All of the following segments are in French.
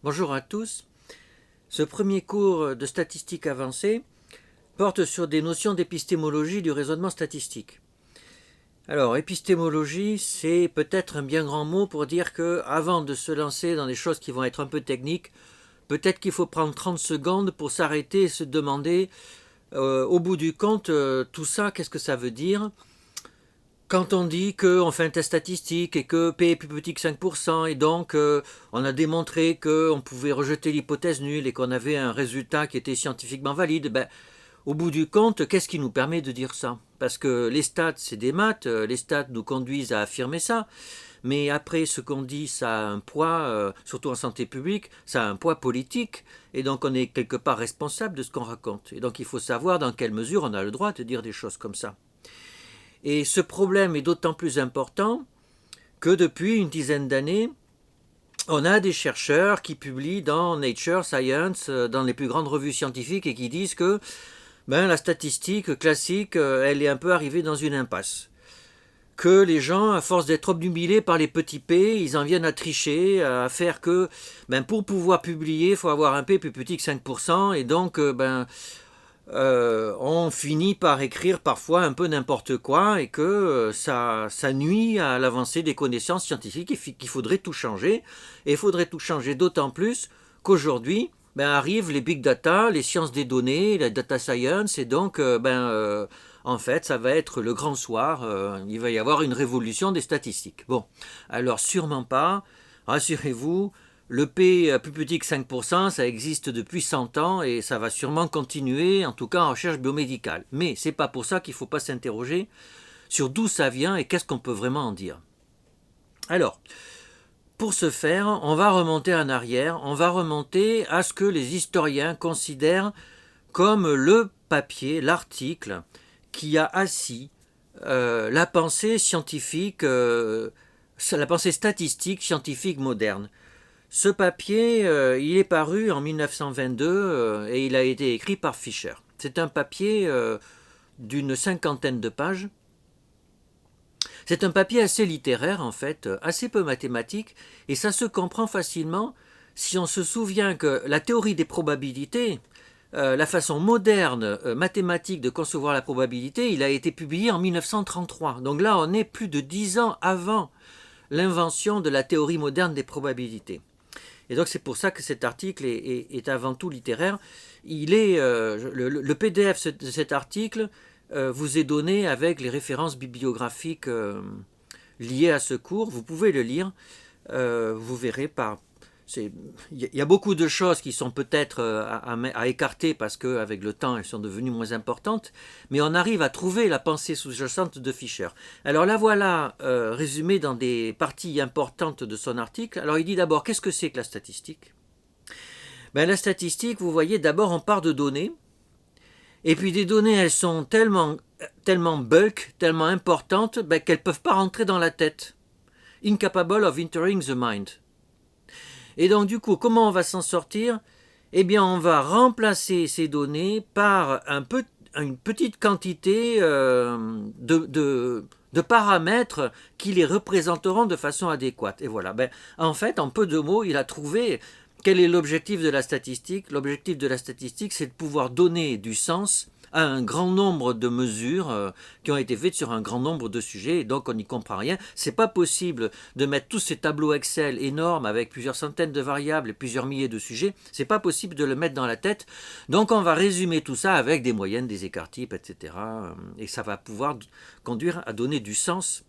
Bonjour à tous. Ce premier cours de statistique avancée porte sur des notions d'épistémologie du raisonnement statistique. Alors, épistémologie, c'est peut-être un bien grand mot pour dire que, avant de se lancer dans des choses qui vont être un peu techniques, peut-être qu'il faut prendre 30 secondes pour s'arrêter et se demander, au bout du compte, tout ça, qu'est-ce que ça veut dire ? Quand on dit qu'on fait un test statistique et que P est plus petit que 5%, et donc on a démontré qu'on pouvait rejeter l'hypothèse nulle et qu'on avait un résultat qui était scientifiquement valide, au bout du compte, qu'est-ce qui nous permet de dire ça? Parce que les stats, c'est des maths, les stats nous conduisent à affirmer ça, mais après, ce qu'on dit, ça a un poids, surtout en santé publique, ça a un poids politique, et donc on est quelque part responsable de ce qu'on raconte. Et donc il faut savoir dans quelle mesure on a le droit de dire des choses comme ça. Et ce problème est d'autant plus important que depuis une dizaine d'années, on a des chercheurs qui publient dans Nature, Science, dans les plus grandes revues scientifiques et qui disent que la statistique classique, elle est un peu arrivée dans une impasse. Que les gens, à force d'être obnubilés par les petits p, ils en viennent à tricher, à faire que pour pouvoir publier, il faut avoir un p plus petit que 5%, et donc on finit par écrire parfois un peu n'importe quoi et que ça nuit à l'avancée des connaissances scientifiques et qu'il faudrait tout changer. Et il faudrait tout changer d'autant plus qu'aujourd'hui arrivent les big data, les sciences des données, la data science, et donc en fait ça va être le grand soir, il va y avoir une révolution des statistiques. Bon, alors sûrement pas, rassurez-vous, le P plus petit que 5%, ça existe depuis 100 ans et ça va sûrement continuer, en tout cas en recherche biomédicale. Mais c'est pas pour ça qu'il ne faut pas s'interroger sur d'où ça vient et qu'est-ce qu'on peut vraiment en dire. Alors, pour ce faire, on va remonter en arrière, on va remonter à ce que les historiens considèrent comme le papier, l'article qui a assis la pensée scientifique, la pensée statistique scientifique moderne. Ce papier, il est paru en 1922 et il a été écrit par Fisher. C'est un papier d'une cinquantaine de pages. C'est un papier assez littéraire en fait, assez peu mathématique, et ça se comprend facilement si on se souvient que la théorie des probabilités, la façon moderne mathématique de concevoir la probabilité, il a été publié en 1933. Donc là, on est plus de 10 ans avant l'invention de la théorie moderne des probabilités. Et donc c'est pour ça que cet article est avant tout littéraire. Il est, le PDF de cet article vous est donné avec les références bibliographiques liées à ce cours. Vous pouvez le lire. Vous verrez par... Il y a beaucoup de choses qui sont peut-être à écarter parce qu'avec le temps elles sont devenues moins importantes, mais on arrive à trouver la pensée sous-jacente de Fisher. Alors la voilà résumée dans des parties importantes de son article. Alors il dit d'abord qu'est-ce que c'est que la statistique ? La statistique, vous voyez, d'abord on part de données, et puis des données elles sont tellement bulk, tellement importantes qu'elles ne peuvent pas rentrer dans la tête. Incapable of entering the mind. Et donc du coup, comment on va s'en sortir ? Eh bien, on va remplacer ces données par une petite quantité de paramètres qui les représenteront de façon adéquate. Et voilà. En fait, en peu de mots, il a trouvé quel est l'objectif de la statistique. L'objectif de la statistique, c'est de pouvoir donner du sens à un grand nombre de mesures qui ont été faites sur un grand nombre de sujets, et donc on n'y comprend rien. C'est pas possible de mettre tous ces tableaux Excel énormes avec plusieurs centaines de variables et plusieurs milliers de sujets, c'est pas possible de le mettre dans la tête, donc on va résumer tout ça avec des moyennes, des écarts-types, etc. Et ça va pouvoir conduire à donner du sens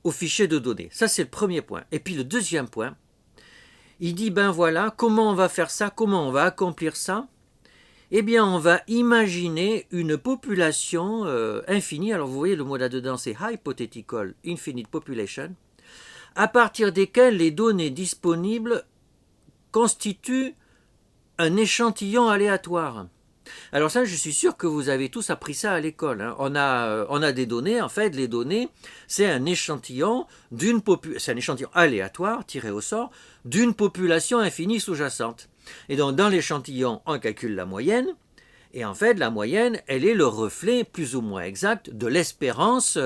aux fichiers de données. Ça c'est le premier point. Et puis le deuxième point, il dit voilà, comment on va faire ça, comment on va accomplir ça ? Eh bien, on va imaginer une population infinie. Alors, vous voyez, le mot là-dedans, c'est hypothetical infinite population, à partir desquelles les données disponibles constituent un échantillon aléatoire. Alors ça, je suis sûr que vous avez tous appris ça à l'école. Hein. On a des données. En fait, les données, c'est un échantillon c'est un échantillon aléatoire tiré au sort d'une population infinie sous-jacente. Et donc, dans l'échantillon, on calcule la moyenne. Et en fait, la moyenne, elle est le reflet plus ou moins exact de l'espérance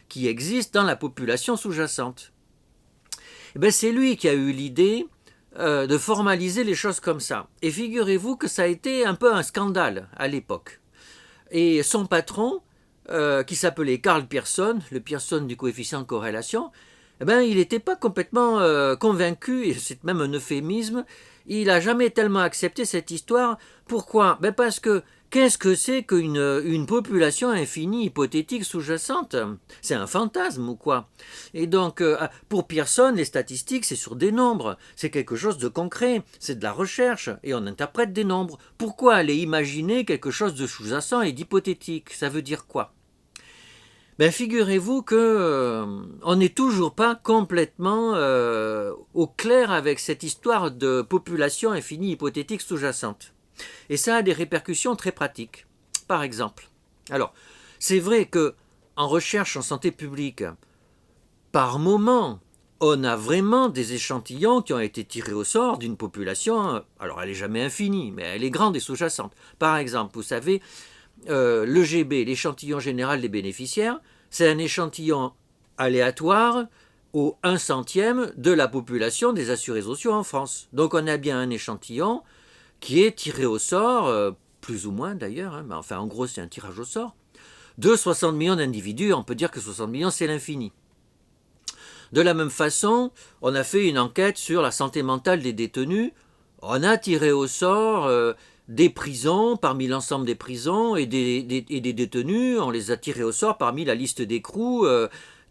qui existe dans la population sous-jacente. C'est lui qui a eu l'idée de formaliser les choses comme ça. Et figurez-vous que ça a été un peu un scandale à l'époque. Et son patron, qui s'appelait Karl Pearson, le Pearson du coefficient de corrélation, eh ben, il n'était pas complètement convaincu, et c'est même un euphémisme, il n'a jamais tellement accepté cette histoire. Pourquoi? Ben parce que qu'est-ce que c'est qu'une population infinie hypothétique sous-jacente? C'est un fantasme ou quoi? Et donc, pour Pearson, les statistiques, c'est sur des nombres. C'est quelque chose de concret. C'est de la recherche. Et on interprète des nombres. Pourquoi aller imaginer quelque chose de sous-jacent et d'hypothétique? Ça veut dire quoi? Ben, figurez-vous que on n'est toujours pas complètement au clair avec cette histoire de population infinie hypothétique sous-jacente. Et ça a des répercussions très pratiques. Par exemple, alors, c'est vrai que en recherche en santé publique, par moment, on a vraiment des échantillons qui ont été tirés au sort d'une population, alors elle n'est jamais infinie, mais elle est grande et sous-jacente. Par exemple, vous savez, l'EGB, l'échantillon général des bénéficiaires, c'est un échantillon aléatoire au 1 centième de la population des assurés sociaux en France. Donc on a bien un échantillon qui est tiré au sort, plus ou moins d'ailleurs, hein, mais enfin en gros c'est un tirage au sort, de 60 millions d'individus. On peut dire que 60 millions c'est l'infini. De la même façon, on a fait une enquête sur la santé mentale des détenus. On a tiré au sort des prisons, parmi l'ensemble des prisons, et des détenus, on les a tirés au sort parmi la liste d'écrous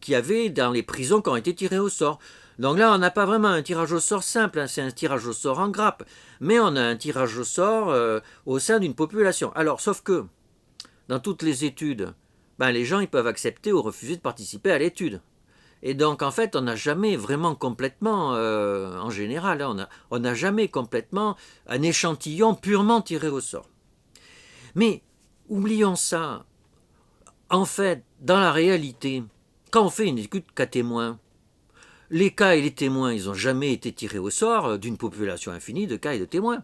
qu'il y avait dans les prisons qui ont été tirées au sort. Donc là, on n'a pas vraiment un tirage au sort simple, hein, c'est un tirage au sort en grappe, mais on a un tirage au sort au sein d'une population. Alors, sauf que, dans toutes les études, ben, les gens ils peuvent accepter ou refuser de participer à l'étude. Et donc, en fait, on n'a jamais vraiment complètement, en général, hein, on n'a jamais complètement un échantillon purement tiré au sort. Mais, oublions ça, en fait, dans la réalité, quand on fait une étude cas témoins, les cas et les témoins, ils n'ont jamais été tirés au sort d'une population infinie de cas et de témoins.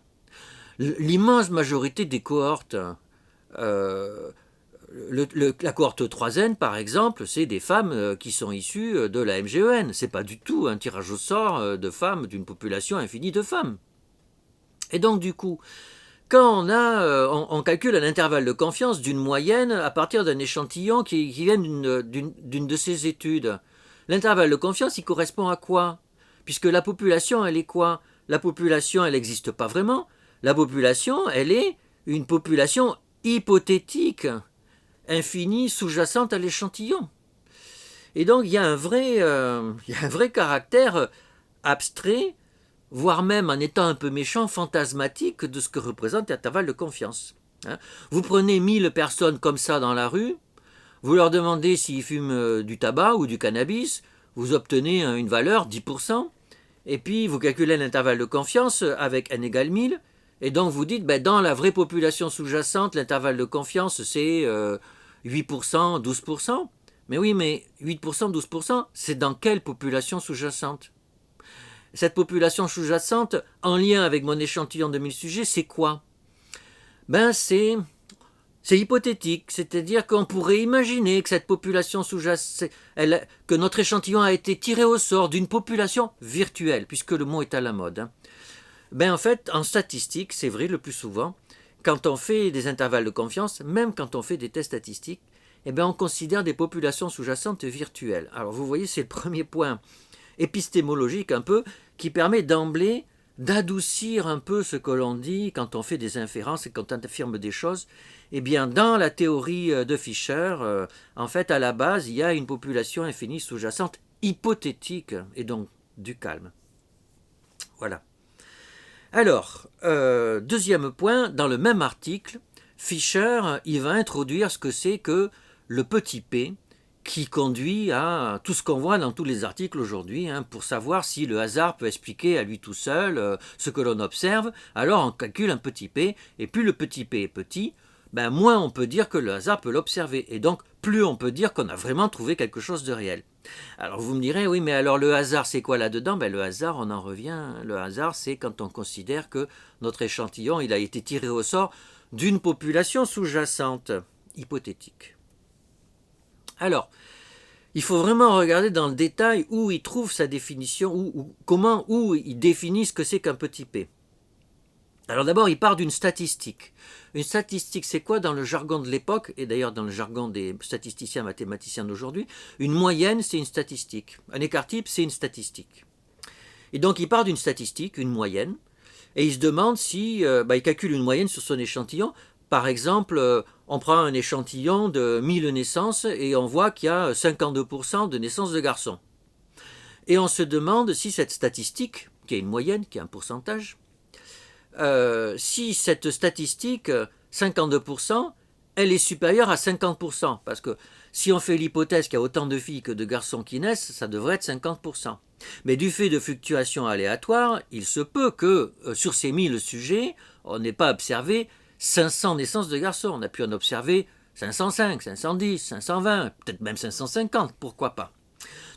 L'immense majorité des cohortes, la cohorte 3N, par exemple, c'est des femmes qui sont issues de la MGEN. C'est pas du tout un tirage au sort de femmes, d'une population infinie de femmes. Et donc, du coup, quand on calcule un intervalle de confiance d'une moyenne à partir d'un échantillon qui vient d'une de ces études, l'intervalle de confiance, il correspond à quoi? Puisque la population, elle est quoi? La population, elle n'existe pas vraiment. La population, elle est une population hypothétique, infinie, sous-jacente à l'échantillon. Et donc, il y a un vrai caractère abstrait, voire même, en étant un peu méchant, fantasmatique de ce que représente l'intervalle de confiance. Vous prenez 1000 personnes comme ça dans la rue, vous leur demandez s'ils fument du tabac ou du cannabis, vous obtenez une valeur 10%, et puis vous calculez l'intervalle de confiance avec n égale 1000, et donc vous dites, dans la vraie population sous-jacente, l'intervalle de confiance c'est 8%, 12%. Mais oui, mais 8%, 12%, c'est dans quelle population sous-jacente? Cette population sous-jacente, en lien avec mon échantillon de 1000 sujets, c'est quoi? C'est hypothétique, c'est-à-dire qu'on pourrait imaginer que cette population sous-jacente, que notre échantillon a été tiré au sort d'une population virtuelle, puisque le mot est à la mode. En fait, en statistique, c'est vrai le plus souvent, quand on fait des intervalles de confiance, même quand on fait des tests statistiques, on considère des populations sous-jacentes virtuelles. Alors vous voyez, c'est le premier point épistémologique un peu, qui permet d'emblée d'adoucir un peu ce que l'on dit quand on fait des inférences et quand on affirme des choses. Dans la théorie de Fisher, en fait, à la base, il y a une population infinie sous-jacente hypothétique, et donc du calme. Voilà. Alors, deuxième point, dans le même article, Fisher, il va introduire ce que c'est que le petit p, qui conduit à tout ce qu'on voit dans tous les articles aujourd'hui, pour savoir si le hasard peut expliquer à lui tout seul ce que l'on observe. Alors on calcule un petit p, et plus le petit p est petit, moins on peut dire que le hasard peut l'observer, et donc plus on peut dire qu'on a vraiment trouvé quelque chose de réel. Alors vous me direz, oui, mais alors le hasard c'est quoi là-dedans? Le hasard, on en revient, le hasard c'est quand on considère que notre échantillon il a été tiré au sort d'une population sous-jacente hypothétique. Alors, il faut vraiment regarder dans le détail où il trouve sa définition, où il définit ce que c'est qu'un petit p. Alors d'abord, il part d'une statistique. Une statistique, c'est quoi dans le jargon de l'époque, et d'ailleurs dans le jargon des statisticiens mathématiciens d'aujourd'hui? Une moyenne, c'est une statistique. Un écart-type, c'est une statistique. Et donc il part d'une statistique, une moyenne, et il se demande si, il calcule une moyenne sur son échantillon. Par exemple, on prend un échantillon de 1000 naissances et on voit qu'il y a 52% de naissances de garçons. Et on se demande si cette statistique, qui est une moyenne, qui est un pourcentage, si cette statistique, 52%, elle est supérieure à 50%. Parce que si on fait l'hypothèse qu'il y a autant de filles que de garçons qui naissent, ça devrait être 50%. Mais du fait de fluctuations aléatoires, il se peut que sur ces 1000 sujets, on n'ait pas observé 500 naissances de garçons. On a pu en observer 505, 510, 520, peut-être même 550, pourquoi pas.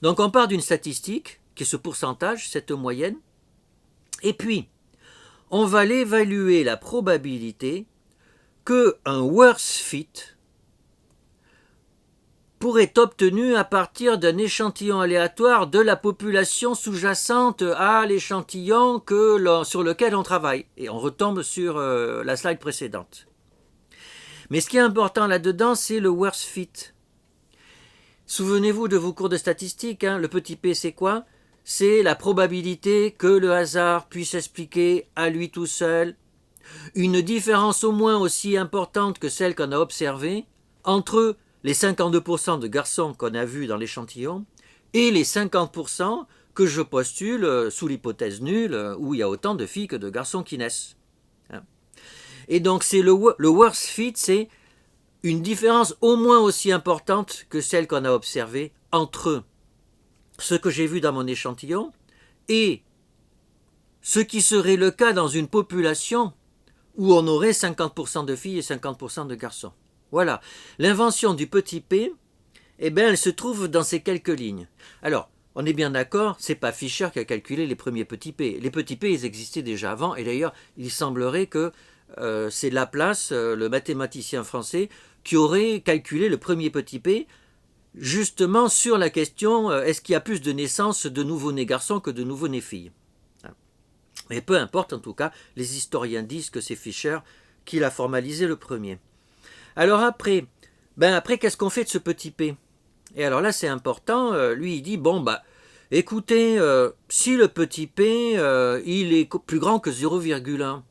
Donc on part d'une statistique, qui est ce pourcentage, cette moyenne, et puis on va l'évaluer la probabilité qu'un worse fit pourrait être obtenu à partir d'un échantillon aléatoire de la population sous-jacente à l'échantillon sur lequel on travaille. Et on retombe sur la slide précédente. Mais ce qui est important là-dedans, c'est le worse fit. Souvenez-vous de vos cours de statistiques, le petit p, c'est quoi? C'est la probabilité que le hasard puisse expliquer à lui tout seul une différence au moins aussi importante que celle qu'on a observée entre les 52% de garçons qu'on a vus dans l'échantillon et les 50% que je postule sous l'hypothèse nulle où il y a autant de filles que de garçons qui naissent. Et donc c'est le worst fit, c'est une différence au moins aussi importante que celle qu'on a observée entre ce que j'ai vu dans mon échantillon et ce qui serait le cas dans une population où on aurait 50% de filles et 50% de garçons. Voilà. L'invention du petit p, elle se trouve dans ces quelques lignes. Alors, on est bien d'accord, c'est pas Fisher qui a calculé les premiers petits p. Les petits p, ils existaient déjà avant, et d'ailleurs, il semblerait que c'est Laplace, le mathématicien français, qui aurait calculé le premier petit p, justement sur la question est-ce qu'il y a plus de naissances de nouveau-nés garçons que de nouveau-nés filles. Mais peu importe, en tout cas, les historiens disent que c'est Fisher qui l'a formalisé le premier. Alors après, qu'est-ce qu'on fait de ce petit p? Et alors là, c'est important, lui il dit, écoutez, si le petit p, il est plus grand que 0,1,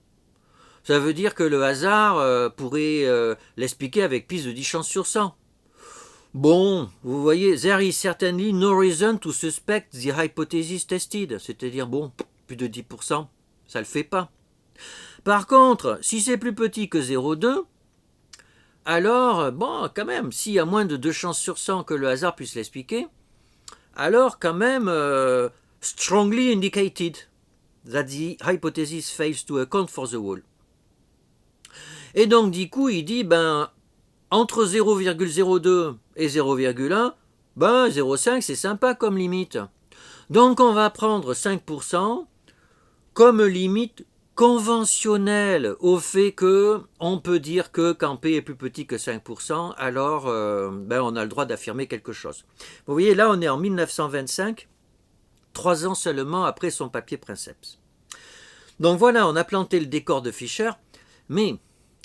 ça veut dire que le hasard pourrait l'expliquer avec plus de 10 chances sur 100. Bon, vous voyez, there is certainly no reason to suspect the hypothesis tested. C'est-à-dire, plus de 10%, ça le fait pas. Par contre, si c'est plus petit que 0,2, alors, quand même, s'il y a moins de 2 chances sur 100 que le hasard puisse l'expliquer, alors quand même, strongly indicated that the hypothesis fails to account for the whole. Et donc, du coup, il dit, entre 0,02 et 0,1, 0,5 c'est sympa comme limite. Donc on va prendre 5% comme limite conventionnelle au fait que on peut dire que quand P est plus petit que 5%, alors on a le droit d'affirmer quelque chose. Vous voyez, là on est en 1925, 3 ans seulement après son papier Princeps. Donc voilà, on a planté le décor de Fisher, mais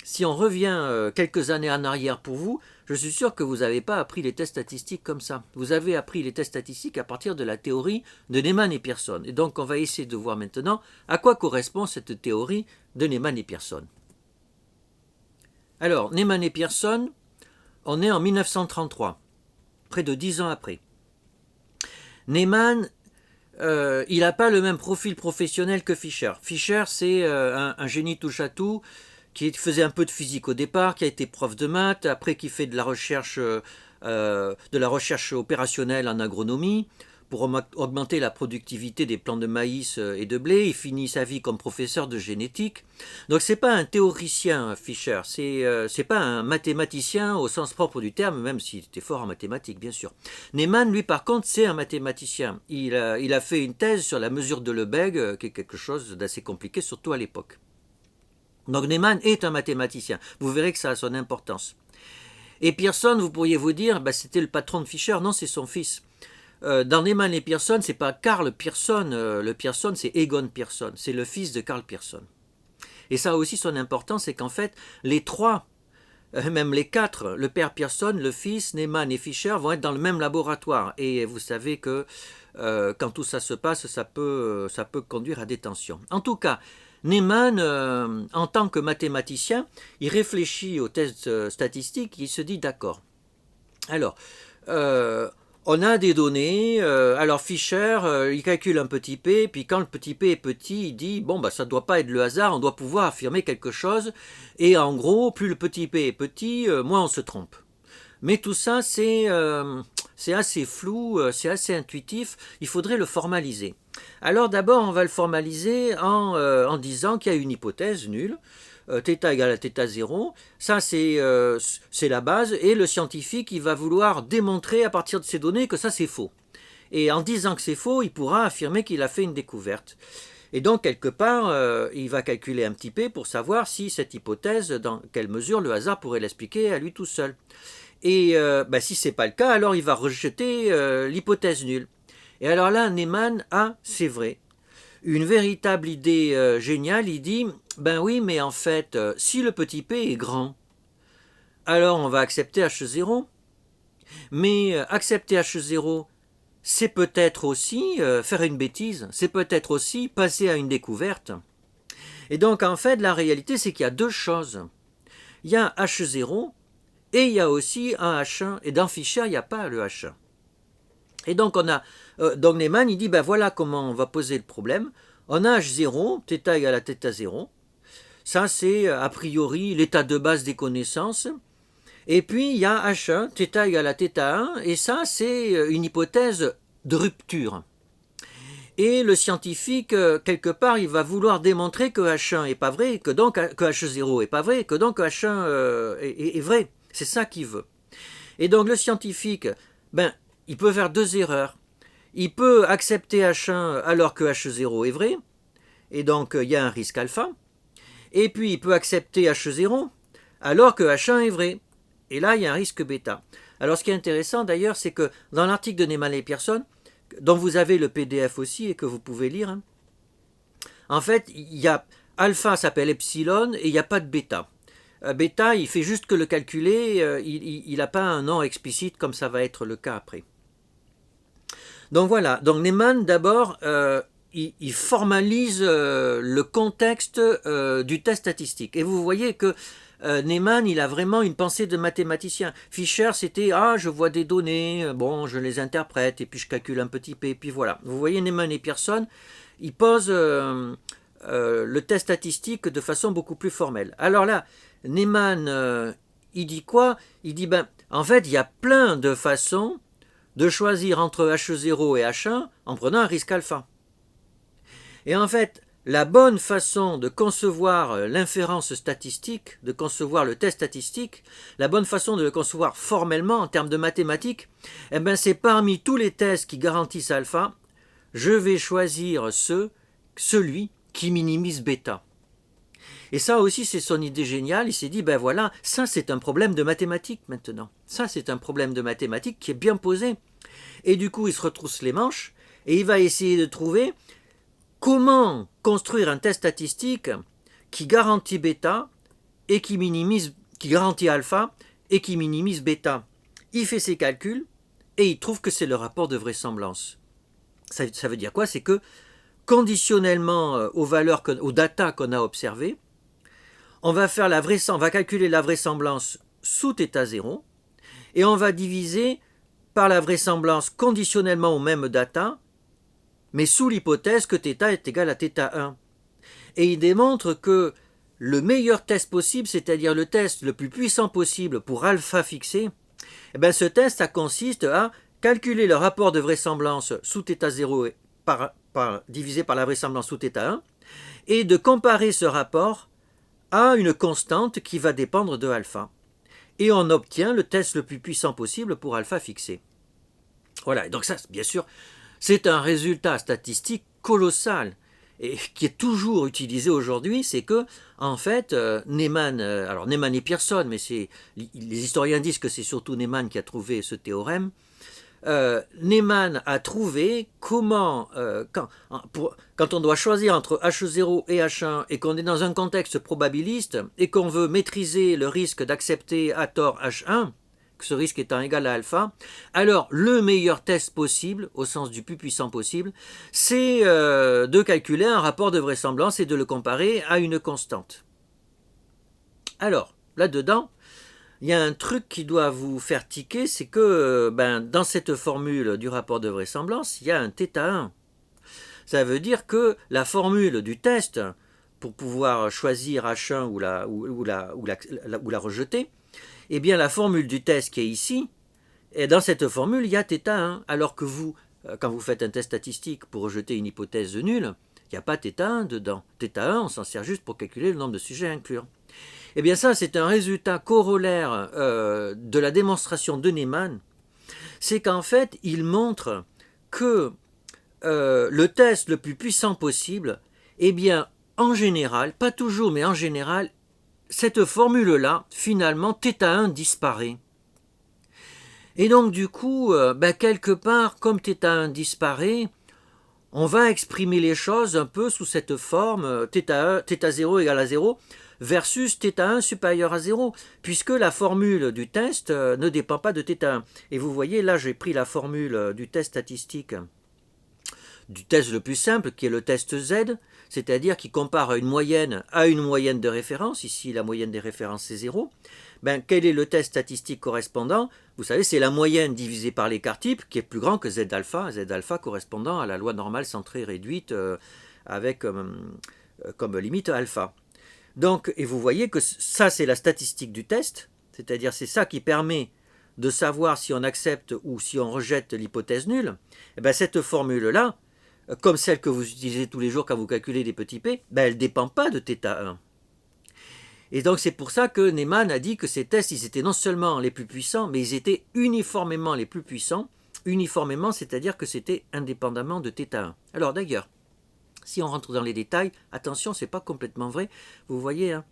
si on revient quelques années en arrière pour vous, je suis sûr que vous n'avez pas appris les tests statistiques comme ça. Vous avez appris les tests statistiques à partir de la théorie de Neyman et Pearson. Et donc on va essayer de voir maintenant à quoi correspond cette théorie de Neyman et Pearson. Alors, Neyman et Pearson, on est en 1933, près de 10 ans après. Neyman, il n'a pas le même profil professionnel que Fisher. Fisher, c'est un génie touche-à-tout, qui faisait un peu de physique au départ, qui a été prof de maths, après qui fait de la recherche opérationnelle en agronomie pour augmenter la productivité des plants de maïs et de blé. Il finit sa vie comme professeur de génétique. Donc c'est pas un théoricien, Fisher, c'est pas un mathématicien au sens propre du terme, même s'il était fort en mathématiques, bien sûr. Neyman, lui, par contre, c'est un mathématicien. Il a fait une thèse sur la mesure de Lebesgue, qui est quelque chose d'assez compliqué, surtout à l'époque. Donc Neyman est un mathématicien. Vous verrez que ça a son importance. Et Pearson, vous pourriez vous dire, bah, c'était le patron de Fisher. Non, c'est son fils. Dans Neyman et Pearson, c'est pas Karl Pearson. Le Pearson, c'est Egon Pearson. C'est le fils de Karl Pearson. Et ça a aussi son importance, c'est qu'en fait, les trois, même les quatre, le père Pearson, le fils, Neyman et Fisher, vont être dans le même laboratoire. Et vous savez que quand tout ça se passe, ça peut conduire à des tensions. En tout cas, Neyman, en tant que mathématicien, il réfléchit aux tests statistiques, il se dit d'accord. Alors, on a des données, alors Fisher, il calcule un petit p, puis quand le petit p est petit, il dit, bon, bah, ça ne doit pas être le hasard, on doit pouvoir affirmer quelque chose, et en gros, plus le petit p est petit, moins on se trompe. Mais tout ça, c'est assez flou, c'est assez intuitif, il faudrait le formaliser. Alors d'abord, on va le formaliser en disant qu'il y a une hypothèse nulle, θ égale à θ0, ça c'est la base, et le scientifique il va vouloir démontrer à partir de ces données que ça c'est faux. Et en disant que c'est faux, il pourra affirmer qu'il a fait une découverte. Et donc quelque part, il va calculer un petit p pour savoir si cette hypothèse, dans quelle mesure le hasard pourrait l'expliquer à lui tout seul. Et si ce n'est pas le cas, alors il va rejeter l'hypothèse nulle. Et alors là, Neyman a, c'est vrai, une véritable idée géniale. Il dit, ben oui, mais en fait, si le petit p est grand, alors on va accepter H0. Mais accepter H0, c'est peut-être aussi faire une bêtise, c'est peut-être aussi passer à une découverte. Et donc en fait, la réalité, c'est qu'il y a deux choses. Il y a H0 et il y a aussi un H1. Et dans Fisher, il n'y a pas le H1. Et donc donc Neyman, il dit, ben voilà comment on va poser le problème. On a H0, θ égale à θ0. Ça, c'est a priori l'état de base des connaissances. Et puis, il y a H1, θ égale à θ1. Et ça, c'est une hypothèse de rupture. Et le scientifique, quelque part, il va vouloir démontrer que H1 n'est pas vrai, que H0 n'est pas vrai, que donc H1 est vrai. C'est ça qu'il veut. Et donc, le scientifique, il peut faire deux erreurs. Il peut accepter H1 alors que H0 est vrai, et donc il y a un risque alpha. Et puis il peut accepter H0 alors que H1 est vrai, et là il y a un risque bêta. Alors ce qui est intéressant d'ailleurs, c'est que dans l'article de Neyman et Pearson, dont vous avez le PDF aussi et que vous pouvez lire, en fait il y a alpha s'appelle epsilon et il n'y a pas de bêta. Bêta, il fait juste que le calculer, il n'a pas un nom explicite comme ça va être le cas après. Donc voilà, donc Neyman d'abord, il formalise le contexte du test statistique. Et vous voyez que Neyman, il a vraiment une pensée de mathématicien. Fisher, c'était, je vois des données, bon, je les interprète, et puis je calcule un petit p, et puis voilà. Vous voyez, Neyman et Pearson, ils posent le test statistique de façon beaucoup plus formelle. Alors là, Neyman, il dit quoi? Il dit, en fait, il y a plein de façons de choisir entre H0 et H1 en prenant un risque alpha. Et en fait, la bonne façon de concevoir l'inférence statistique, de concevoir le test statistique, la bonne façon de le concevoir formellement en termes de mathématiques, c'est parmi tous les tests qui garantissent alpha, je vais choisir celui qui minimise bêta. Et ça aussi, c'est son idée géniale. Il s'est dit, voilà, ça c'est un problème de mathématiques maintenant. Ça c'est un problème de mathématiques qui est bien posé. Et du coup, il se retrousse les manches et il va essayer de trouver comment construire un test statistique qui garantit bêta et qui garantit alpha et qui minimise bêta. Il fait ses calculs et il trouve que c'est le rapport de vraisemblance. Ça veut dire quoi? C'est que conditionnellement aux data qu'on a observées, on va calculer la vraisemblance sous θ0 et on va diviser par la vraisemblance conditionnellement aux mêmes data, mais sous l'hypothèse que θ est égal à θ1. Et il démontre que le meilleur test possible, c'est-à-dire le test le plus puissant possible pour alpha fixé, ce test, ça consiste à calculer le rapport de vraisemblance sous θ0 divisé par la vraisemblance sous θ1 et de comparer ce rapport à une constante qui va dépendre de alpha. Et on obtient le test le plus puissant possible pour alpha fixé. Voilà, donc ça, bien sûr, c'est un résultat statistique colossal. et qui est toujours utilisé aujourd'hui, c'est que, en fait, Neyman, alors Neyman et Pearson, mais les historiens disent que c'est surtout Neyman qui a trouvé ce théorème. Neyman a trouvé comment, quand on doit choisir entre H0 et H1 et qu'on est dans un contexte probabiliste et qu'on veut maîtriser le risque d'accepter à tort H1, que ce risque étant égal à alpha, alors le meilleur test possible, au sens du plus puissant possible, c'est de calculer un rapport de vraisemblance et de le comparer à une constante. Alors, là-dedans, il y a un truc qui doit vous faire tiquer, c'est que dans cette formule du rapport de vraisemblance, il y a un θ1. Ça veut dire que la formule du test, pour pouvoir choisir H1 ou la rejeter, eh bien la formule du test qui est ici, et dans cette formule, il y a θ1, alors que vous, quand vous faites un test statistique pour rejeter une hypothèse nulle, il n'y a pas θ1 dedans. θ1, on s'en sert juste pour calculer le nombre de sujets à inclure. Eh bien ça, c'est un résultat corollaire de la démonstration de Neyman, c'est qu'en fait, il montre que le test le plus puissant possible, eh bien, en général, pas toujours, mais en général, cette formule-là, finalement, θ1 disparaît. Et donc, du coup, quelque part, comme θ1 disparaît, on va exprimer les choses un peu sous cette forme θ0 égale à 0 versus θ1 supérieur à 0, puisque la formule du test ne dépend pas de θ1. Et vous voyez, là, j'ai pris la formule du test statistique, du test le plus simple, qui est le test Z, c'est-à-dire qui compare une moyenne à une moyenne de référence. Ici, la moyenne des références, c'est 0. Quel est le test statistique correspondant? Vous savez, c'est la moyenne divisée par l'écart type, qui est plus grand que Z alpha correspondant à la loi normale centrée réduite avec comme limite alpha. Donc, et vous voyez que ça, c'est la statistique du test, c'est-à-dire c'est ça qui permet de savoir si on accepte ou si on rejette l'hypothèse nulle. Et cette formule-là, comme celle que vous utilisez tous les jours quand vous calculez des petits p, elle ne dépend pas de θ1. Et donc c'est pour ça que Neyman a dit que ces tests, ils étaient non seulement les plus puissants, mais ils étaient uniformément les plus puissants. Uniformément, c'est-à-dire que c'était indépendamment de θ1. Alors d'ailleurs, si on rentre dans les détails, attention, c'est pas complètement vrai. Vous voyez, hein,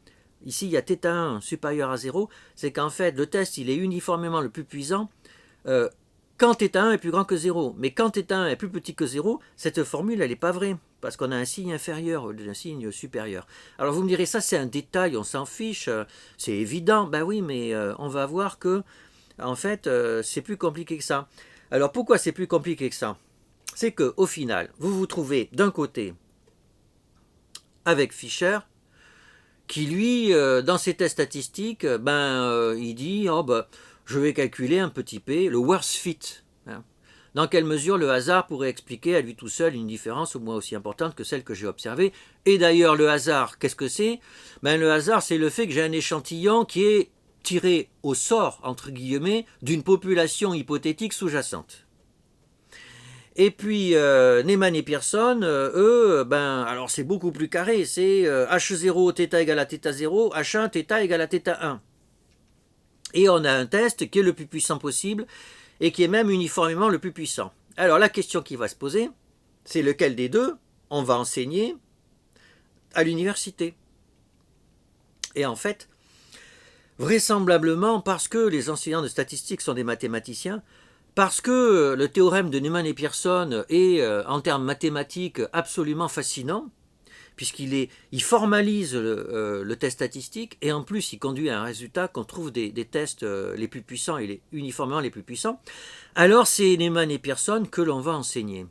ici il y a θ1 supérieur à 0, c'est qu'en fait le test il est uniformément le plus puissant quand θ1 est plus grand que 0. Mais quand θ1 est plus petit que 0, cette formule elle n'est pas vraie, parce qu'on a un signe inférieur ou un signe supérieur. Alors vous me direz, ça c'est un détail, on s'en fiche, c'est évident. Ben oui, mais on va voir que en fait c'est plus compliqué que ça. Alors pourquoi c'est plus compliqué que ça? C'est qu'au final, vous vous trouvez d'un côté avec Fisher, qui lui, dans ses tests statistiques, il dit je vais calculer un petit p, le worst fit. Dans quelle mesure le hasard pourrait expliquer à lui tout seul une différence au moins aussi importante que celle que j'ai observée. Et d'ailleurs, le hasard, qu'est-ce que c'est? Le hasard, c'est le fait que j'ai un échantillon qui est tiré au sort, entre guillemets, d'une population hypothétique sous-jacente. Et puis Neyman et Pearson, eux, alors c'est beaucoup plus carré, c'est H0 θ égale à θ0, H1 θ égale à θ1. Et on a un test qui est le plus puissant possible et qui est même uniformément le plus puissant. Alors la question qui va se poser, c'est lequel des deux on va enseigner à l'université. Et en fait, vraisemblablement parce que les enseignants de statistique sont des mathématiciens, parce que le théorème de Neyman et Pearson est, en termes mathématiques, absolument fascinant, puisqu'il formalise le test statistique, et en plus il conduit à un résultat qu'on trouve des tests les plus puissants et uniformément les plus puissants, alors c'est Neyman et Pearson que l'on va enseigner.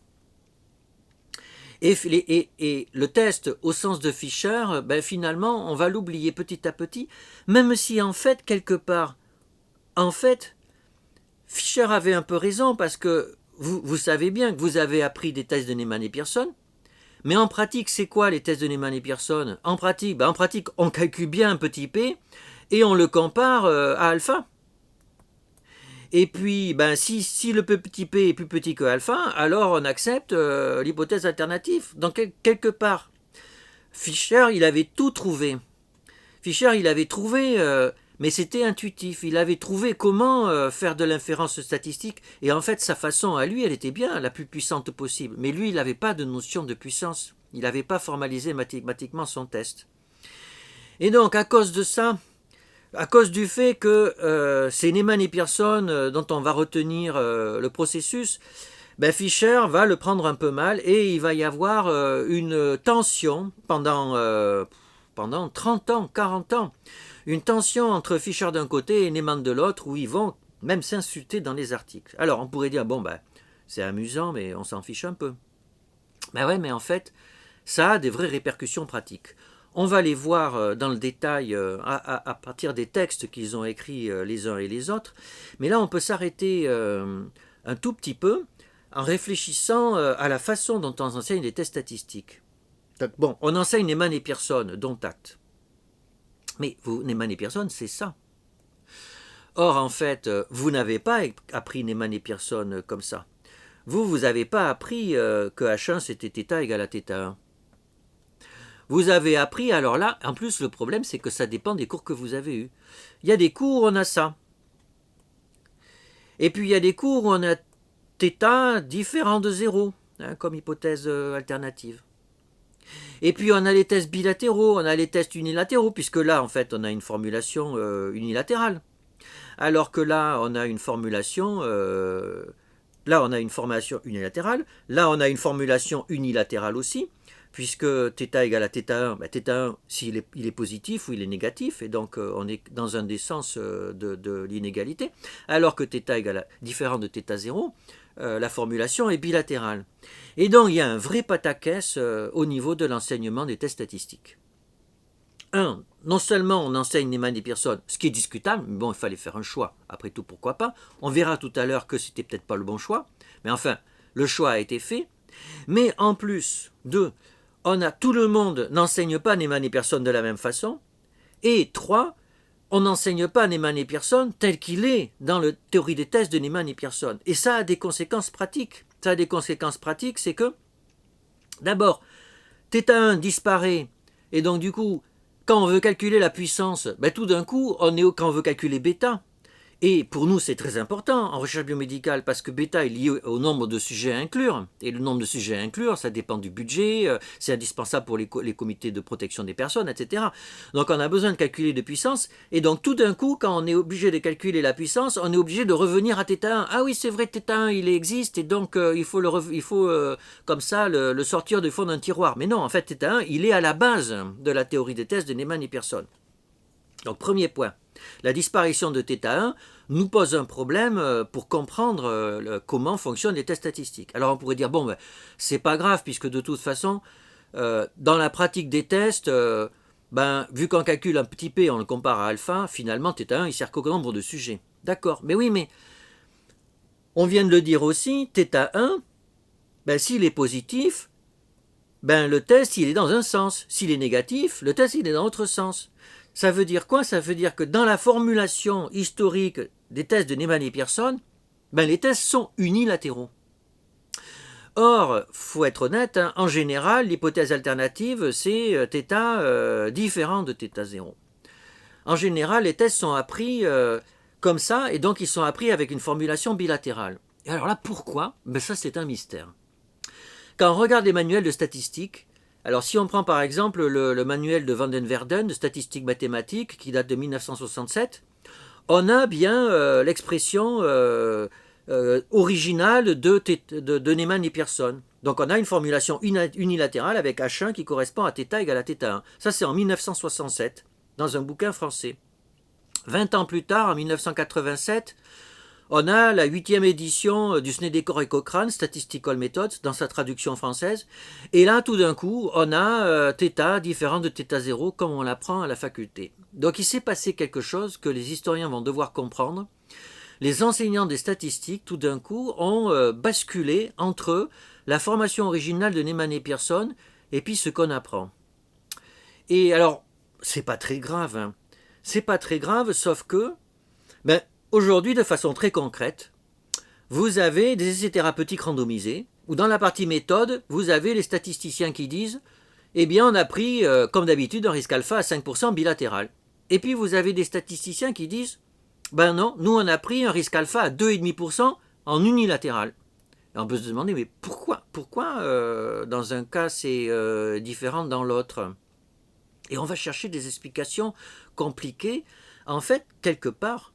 Et le test au sens de Fisher, finalement, on va l'oublier petit à petit, même si en fait, quelque part, Fisher avait un peu raison, parce que vous savez bien que vous avez appris des tests de Neyman et Pearson, mais en pratique, c'est quoi les tests de Neyman et Pearson? En pratique, on calcule bien un petit p et on le compare à alpha. Et puis, si le petit p est plus petit que alpha, alors on accepte l'hypothèse alternative. Donc, quelque part, Fisher, il avait tout trouvé. Mais c'était intuitif. Il avait trouvé comment faire de l'inférence statistique. Et en fait, sa façon à lui, elle était bien la plus puissante possible. Mais lui, il n'avait pas de notion de puissance. Il n'avait pas formalisé mathématiquement son test. Et donc, à cause de ça, à cause du fait que c'est Neyman et Pearson dont on va retenir le processus, Fisher va le prendre un peu mal et il va y avoir une tension pendant 30 ans, 40 ans. Une tension entre Fisher d'un côté et Neyman de l'autre où ils vont même s'insulter dans les articles. Alors on pourrait dire, c'est amusant mais on s'en fiche un peu. Mais en fait, ça a des vraies répercussions pratiques. On va les voir dans le détail à partir des textes qu'ils ont écrits les uns et les autres. Mais là, on peut s'arrêter un tout petit peu en réfléchissant à la façon dont on enseigne les tests statistiques. Donc, on enseigne Neyman et Pearson, dont acte. Mais Neyman et Pearson, c'est ça. Or, en fait, vous n'avez pas appris Neyman et Pearson comme ça. Vous n'avez pas appris que H1 c'était θ égale à θ1. Vous avez appris, alors là, en plus le problème c'est que ça dépend des cours que vous avez eus. Il y a des cours où on a ça. Et puis il y a des cours où on a θ différent de 0, comme hypothèse alternative. Et puis on a les tests bilatéraux, on a les tests unilatéraux, puisque là en fait on a une formulation unilatérale. Alors que là on a une formulation... là on a une formulation unilatérale, là on a une formulation unilatérale aussi, puisque θ égale à θ1, θ1 s'il est positif ou il est négatif, et donc on est dans un des sens de l'inégalité, alors que θ égale différent de θ0, la formulation est bilatérale. Et donc il y a un vrai pataquès au niveau de l'enseignement des tests statistiques. Non seulement on enseigne Neyman et Pearson, ce qui est discutable, mais il fallait faire un choix, après tout pourquoi pas, on verra tout à l'heure que c'était peut-être pas le bon choix, mais enfin, le choix a été fait, mais en plus tout le monde n'enseigne pas Neyman et Pearson de la même façon, et 3, on n'enseigne pas Neyman et Pearson tel qu'il est dans la théorie des tests de Neyman et Pearson, et ça a des conséquences pratiques. Ça a des conséquences pratiques, c'est que, d'abord, θ1 disparaît, et donc du coup, quand on veut calculer la puissance, tout d'un coup, quand on veut calculer bêta, et pour nous c'est très important en recherche biomédicale parce que bêta est lié au nombre de sujets à inclure, et le nombre de sujets à inclure, ça dépend du budget, c'est indispensable pour les comités de protection des personnes, etc. Donc on a besoin de calculer de puissance, et donc tout d'un coup, quand on est obligé de calculer la puissance, on est obligé de revenir à θ1. Ah oui, c'est vrai, θ1 il existe, et donc il faut comme ça le sortir du fond d'un tiroir. Mais non, en fait θ1 il est à la base de la théorie des tests de Neyman et Pearson. Donc premier point, la disparition de θ1 nous pose un problème pour comprendre comment fonctionnent les tests statistiques. Alors on pourrait dire, c'est pas grave, puisque de toute façon, dans la pratique des tests, vu qu'on calcule un petit p, on le compare à alpha, finalement θ1 il sert qu'au nombre de sujets. D'accord, mais oui, mais on vient de le dire aussi, θ1, s'il est positif, le test il est dans un sens. S'il est négatif, le test il est dans l'autre sens. Ça veut dire quoi? Ça veut dire que dans la formulation historique des tests de Neyman et Pearson, les tests sont unilatéraux. Or, faut être honnête, en général, l'hypothèse alternative, c'est θ différent de θ0. En général, les tests sont appris comme ça, et donc ils sont appris avec une formulation bilatérale. Et alors là, pourquoi? Ça, c'est un mystère. Quand on regarde les manuels de statistiques, alors si on prend par exemple le manuel de Van den Verden de statistiques mathématiques qui date de 1967, on a bien l'expression originale de Neyman et Pearson. Donc on a une formulation unilatérale avec H1 qui correspond à θ égale à θ1. Ça c'est en 1967 dans un bouquin français. 20 ans plus tard, en 1987, on a la 8e édition du Snedeker et Cochrane, Statistical Methods, dans sa traduction française. Et là, tout d'un coup, on a θ différent de θ0, comme on l'apprend à la faculté. Donc il s'est passé quelque chose que les historiens vont devoir comprendre. Les enseignants des statistiques, tout d'un coup, ont basculé entre la formation originale de Neyman et Pearson et puis ce qu'on apprend. Et alors, c'est pas très grave. C'est pas très grave, sauf que... aujourd'hui, de façon très concrète, vous avez des essais thérapeutiques randomisés, où dans la partie méthode, vous avez les statisticiens qui disent « Eh bien, on a pris, comme d'habitude, un risque alpha à 5% bilatéral. » Et puis, vous avez des statisticiens qui disent « Ben non, nous, on a pris un risque alpha à 2,5% en unilatéral. » Et on peut se demander, mais pourquoi dans un cas c'est différent dans l'autre? Et on va chercher des explications compliquées. En fait, quelque part,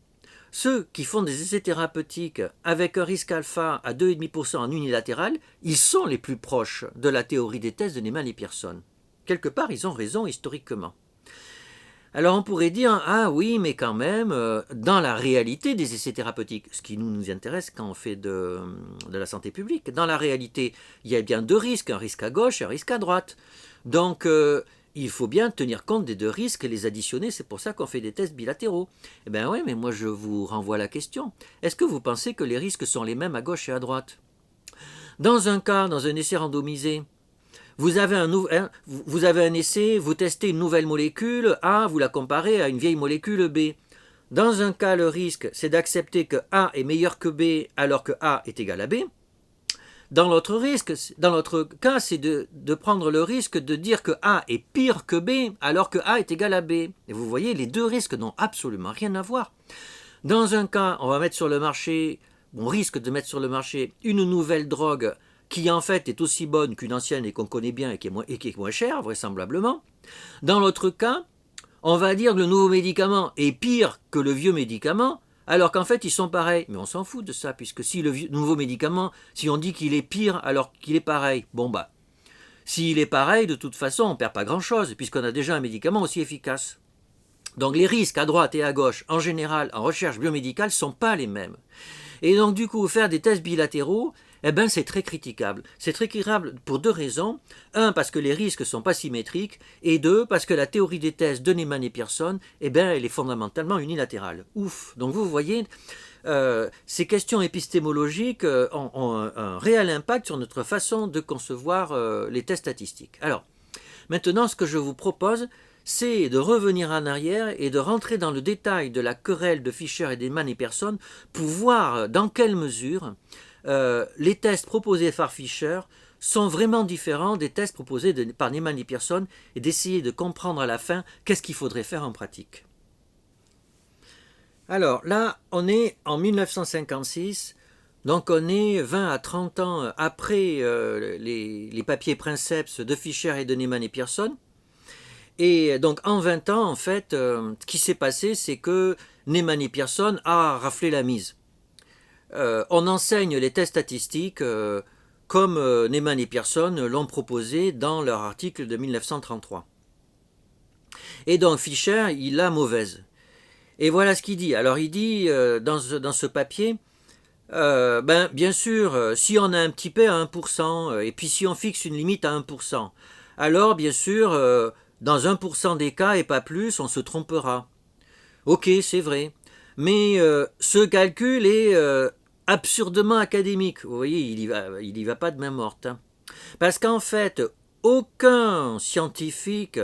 ceux qui font des essais thérapeutiques avec un risque alpha à 2,5% en unilatéral, ils sont les plus proches de la théorie des tests de Neyman et Pearson. Quelque part, ils ont raison historiquement. Alors on pourrait dire, ah oui, mais quand même, dans la réalité des essais thérapeutiques, ce qui nous intéresse quand on fait de la santé publique, dans la réalité, il y a bien deux risques, un risque à gauche et un risque à droite. Donc il faut bien tenir compte des deux risques et les additionner, c'est pour ça qu'on fait des tests bilatéraux. Eh bien oui, mais moi je vous renvoie la question. Est-ce que vous pensez que les risques sont les mêmes à gauche et à droite? Dans un cas, dans un essai randomisé, vous avez un essai, vous testez une nouvelle molécule A, vous la comparez à une vieille molécule B. Dans un cas, le risque, c'est d'accepter que A est meilleur que B alors que A est égal à B. Dans l'autre cas, c'est de prendre le risque de dire que A est pire que B alors que A est égal à B. Et vous voyez, les deux risques n'ont absolument rien à voir. Dans un cas, on risque de mettre sur le marché une nouvelle drogue qui en fait est aussi bonne qu'une ancienne et qu'on connaît bien et qui est moins chère, vraisemblablement. Dans l'autre cas, on va dire que le nouveau médicament est pire que le vieux médicament, alors qu'en fait ils sont pareils. Mais on s'en fout de ça, puisque si le nouveau médicament, si on dit qu'il est pire alors qu'il est pareil, s'il est pareil, de toute façon, on ne perd pas grand-chose, puisqu'on a déjà un médicament aussi efficace. Donc les risques à droite et à gauche, en général, en recherche biomédicale, ne sont pas les mêmes. Et donc du coup, faire des tests bilatéraux, c'est très critiquable. C'est très critiquable pour deux raisons. Un, parce que les risques ne sont pas symétriques. Et deux, parce que la théorie des tests de Neyman et Pearson, elle est fondamentalement unilatérale. Ouf. Donc vous voyez, ces questions épistémologiques ont un réel impact sur notre façon de concevoir les tests statistiques. Alors, maintenant, ce que je vous propose, c'est de revenir en arrière et de rentrer dans le détail de la querelle de Fischer et Neyman et Pearson pour voir dans quelle mesure les tests proposés par Fischer sont vraiment différents des tests proposés par Neyman et Pearson et d'essayer de comprendre à la fin qu'est-ce qu'il faudrait faire en pratique. Alors là, on est en 1956, donc on est 20 à 30 ans après les papiers Princeps de Fischer et de Neyman et Pearson. Et donc en 20 ans, en fait, ce qui s'est passé, c'est que Neyman et Pearson a raflé la mise. On enseigne les tests statistiques comme Neyman et Pearson l'ont proposé dans leur article de 1933. Et donc Fischer, il a mauvaise. Et voilà ce qu'il dit. Alors il dit dans ce papier, bien sûr, si on a un petit p à 1%, et puis si on fixe une limite à 1%, alors bien sûr, dans 1% des cas et pas plus, on se trompera. Ok, c'est vrai. Mais ce calcul est absurdement académique. Vous voyez, il y va pas de main morte. Hein. Parce qu'en fait, aucun scientifique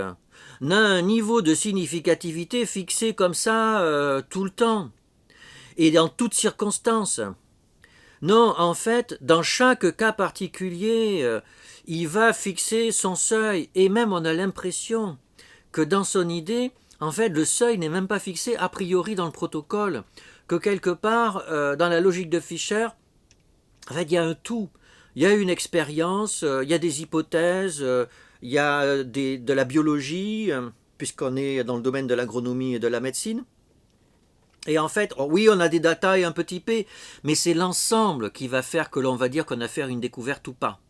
n'a un niveau de significativité fixé comme ça tout le temps et dans toutes circonstances. Non, en fait, dans chaque cas particulier, il va fixer son seuil et même on a l'impression que dans son idée, en fait, le seuil n'est même pas fixé a priori dans le protocole, que quelque part, dans la logique de Fischer, en fait, il y a un tout. Il y a une expérience, il y a des hypothèses, il y a de la biologie, puisqu'on est dans le domaine de l'agronomie et de la médecine. Et en fait, oui, on a des data et un petit p, mais c'est l'ensemble qui va faire que l'on va dire qu'on a fait une découverte ou pas.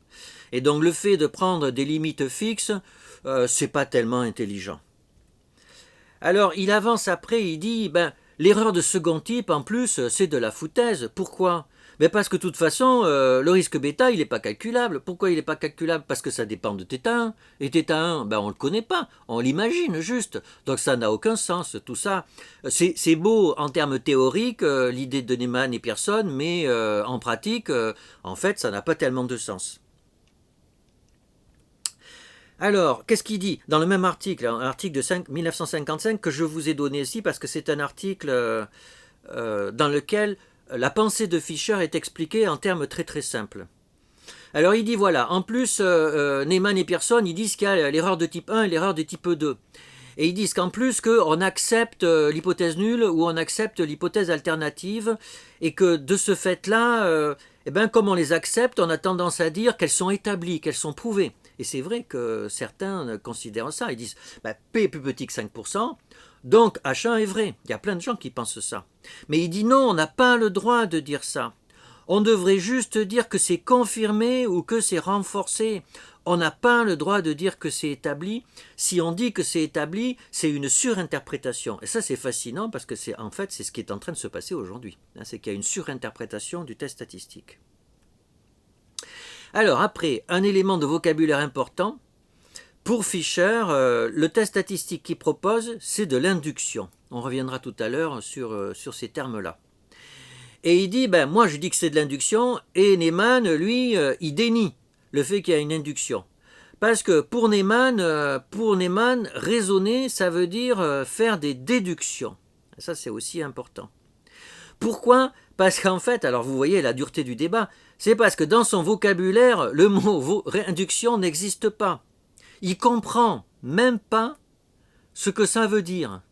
Et donc le fait de prendre des limites fixes, c'est pas tellement intelligent. Alors il avance après, il dit, l'erreur de second type, en plus, c'est de la foutaise. Pourquoi ? Parce que de toute façon, le risque bêta, il n'est pas calculable. Pourquoi il n'est pas calculable ? Parce que ça dépend de θ1. Et θ1, on ne le connaît pas, on l'imagine juste. Donc ça n'a aucun sens, tout ça. C'est beau en termes théoriques, l'idée de Neyman et Pearson, mais en pratique, en fait, ça n'a pas tellement de sens. Alors, qu'est-ce qu'il dit dans le même article, un article de 1955 que je vous ai donné ici parce que c'est un article dans lequel la pensée de Fischer est expliquée en termes très très simples. Alors il dit voilà, en plus Neyman et Pearson ils disent qu'il y a l'erreur de type 1 et l'erreur de type 2. Et ils disent qu'en plus qu'on accepte l'hypothèse nulle ou on accepte l'hypothèse alternative et que de ce fait-là, eh bien, comme on les accepte, on a tendance à dire qu'elles sont établies, qu'elles sont prouvées. Et c'est vrai que certains considèrent ça. Ils disent ben, P est plus petit que 5%, donc H1 est vrai. Il y a plein de gens qui pensent ça. Mais il dit non, on n'a pas le droit de dire ça. On devrait juste dire que c'est confirmé ou que c'est renforcé. On n'a pas le droit de dire que c'est établi. Si on dit que c'est établi, c'est une surinterprétation. Et ça, c'est fascinant parce que c'est en fait c'est ce qui est en train de se passer aujourd'hui. C'est qu'il y a une surinterprétation du test statistique. Alors après, un élément de vocabulaire important. Pour Fisher, le test statistique qu'il propose, c'est de l'induction. On reviendra tout à l'heure sur ces termes-là. Et il dit, ben moi je dis que c'est de l'induction, et Neyman, lui, il dénie le fait qu'il y a une induction. Parce que pour Neyman, raisonner, ça veut dire faire des déductions. Ça, c'est aussi important. Pourquoi ? Parce qu'en fait, alors vous voyez la dureté du débat, c'est parce que dans son vocabulaire, le mot induction n'existe pas. Il comprend même pas ce que ça veut dire.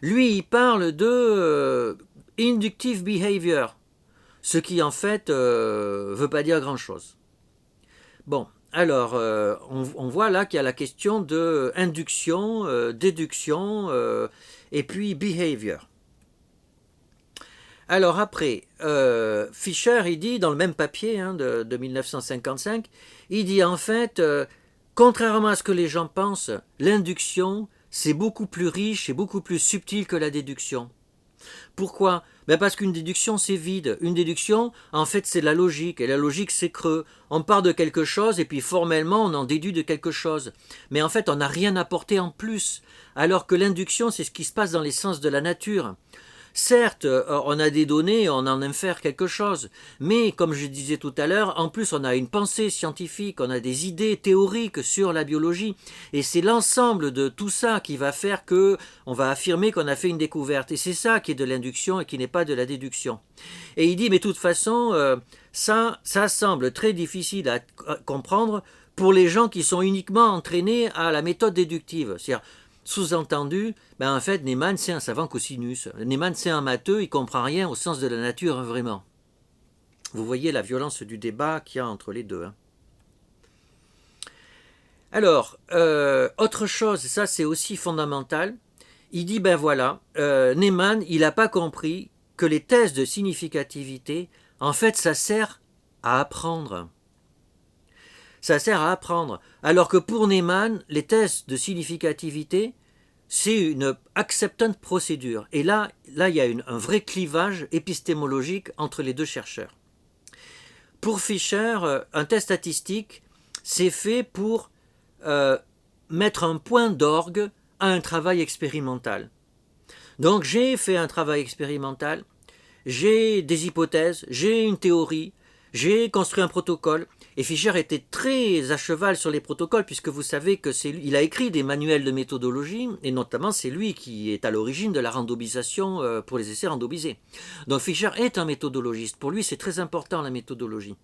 Lui, il parle de inductive behavior, ce qui en fait veut pas dire grand-chose. Bon, alors on voit là qu'il y a la question de induction, déduction et puis behavior. Alors après, Fisher, il dit dans le même papier de 1955, il dit en fait, contrairement à ce que les gens pensent, l'induction, c'est beaucoup plus riche et beaucoup plus subtil que la déduction. Pourquoi ? Ben parce qu'une déduction, c'est vide. Une déduction, en fait, c'est la logique. Et la logique, c'est creux. On part de quelque chose et puis formellement, on en déduit de quelque chose. Mais en fait, on n'a rien apporté en plus. Alors que l'induction, c'est ce qui se passe dans les sens de la nature. Certes, on a des données, on en infère quelque chose, mais comme je disais tout à l'heure, en plus on a une pensée scientifique, on a des idées théoriques sur la biologie, et c'est l'ensemble de tout ça qui va faire que on va affirmer qu'on a fait une découverte, et c'est ça qui est de l'induction et qui n'est pas de la déduction. Et il dit, mais de toute façon, ça semble très difficile à comprendre pour les gens qui sont uniquement entraînés à la méthode déductive, c'est-à-dire sous-entendu, ben en fait, Neyman, c'est un savant cosinus. Neyman, c'est un matheux, il ne comprend rien au sens de la nature, vraiment. Vous voyez la violence du débat qu'il y a entre les deux. Alors, autre chose, ça c'est aussi fondamental, il dit, ben voilà, Neyman, il n'a pas compris que les tests de significativité, en fait, ça sert à apprendre. Ça sert à apprendre. Alors que pour Neyman, les tests de significativité, c'est une acceptance procédure. Et là il y a un vrai clivage épistémologique entre les deux chercheurs. Pour Fisher, un test statistique, c'est fait pour mettre un point d'orgue à un travail expérimental. Donc j'ai fait un travail expérimental, j'ai des hypothèses, j'ai une théorie, j'ai construit un protocole. Et Fisher était très à cheval sur les protocoles, puisque vous savez qu'il a écrit des manuels de méthodologie, et notamment c'est lui qui est à l'origine de la randomisation pour les essais randomisés. Donc Fisher est un méthodologiste. Pour lui, c'est très important la méthodologie.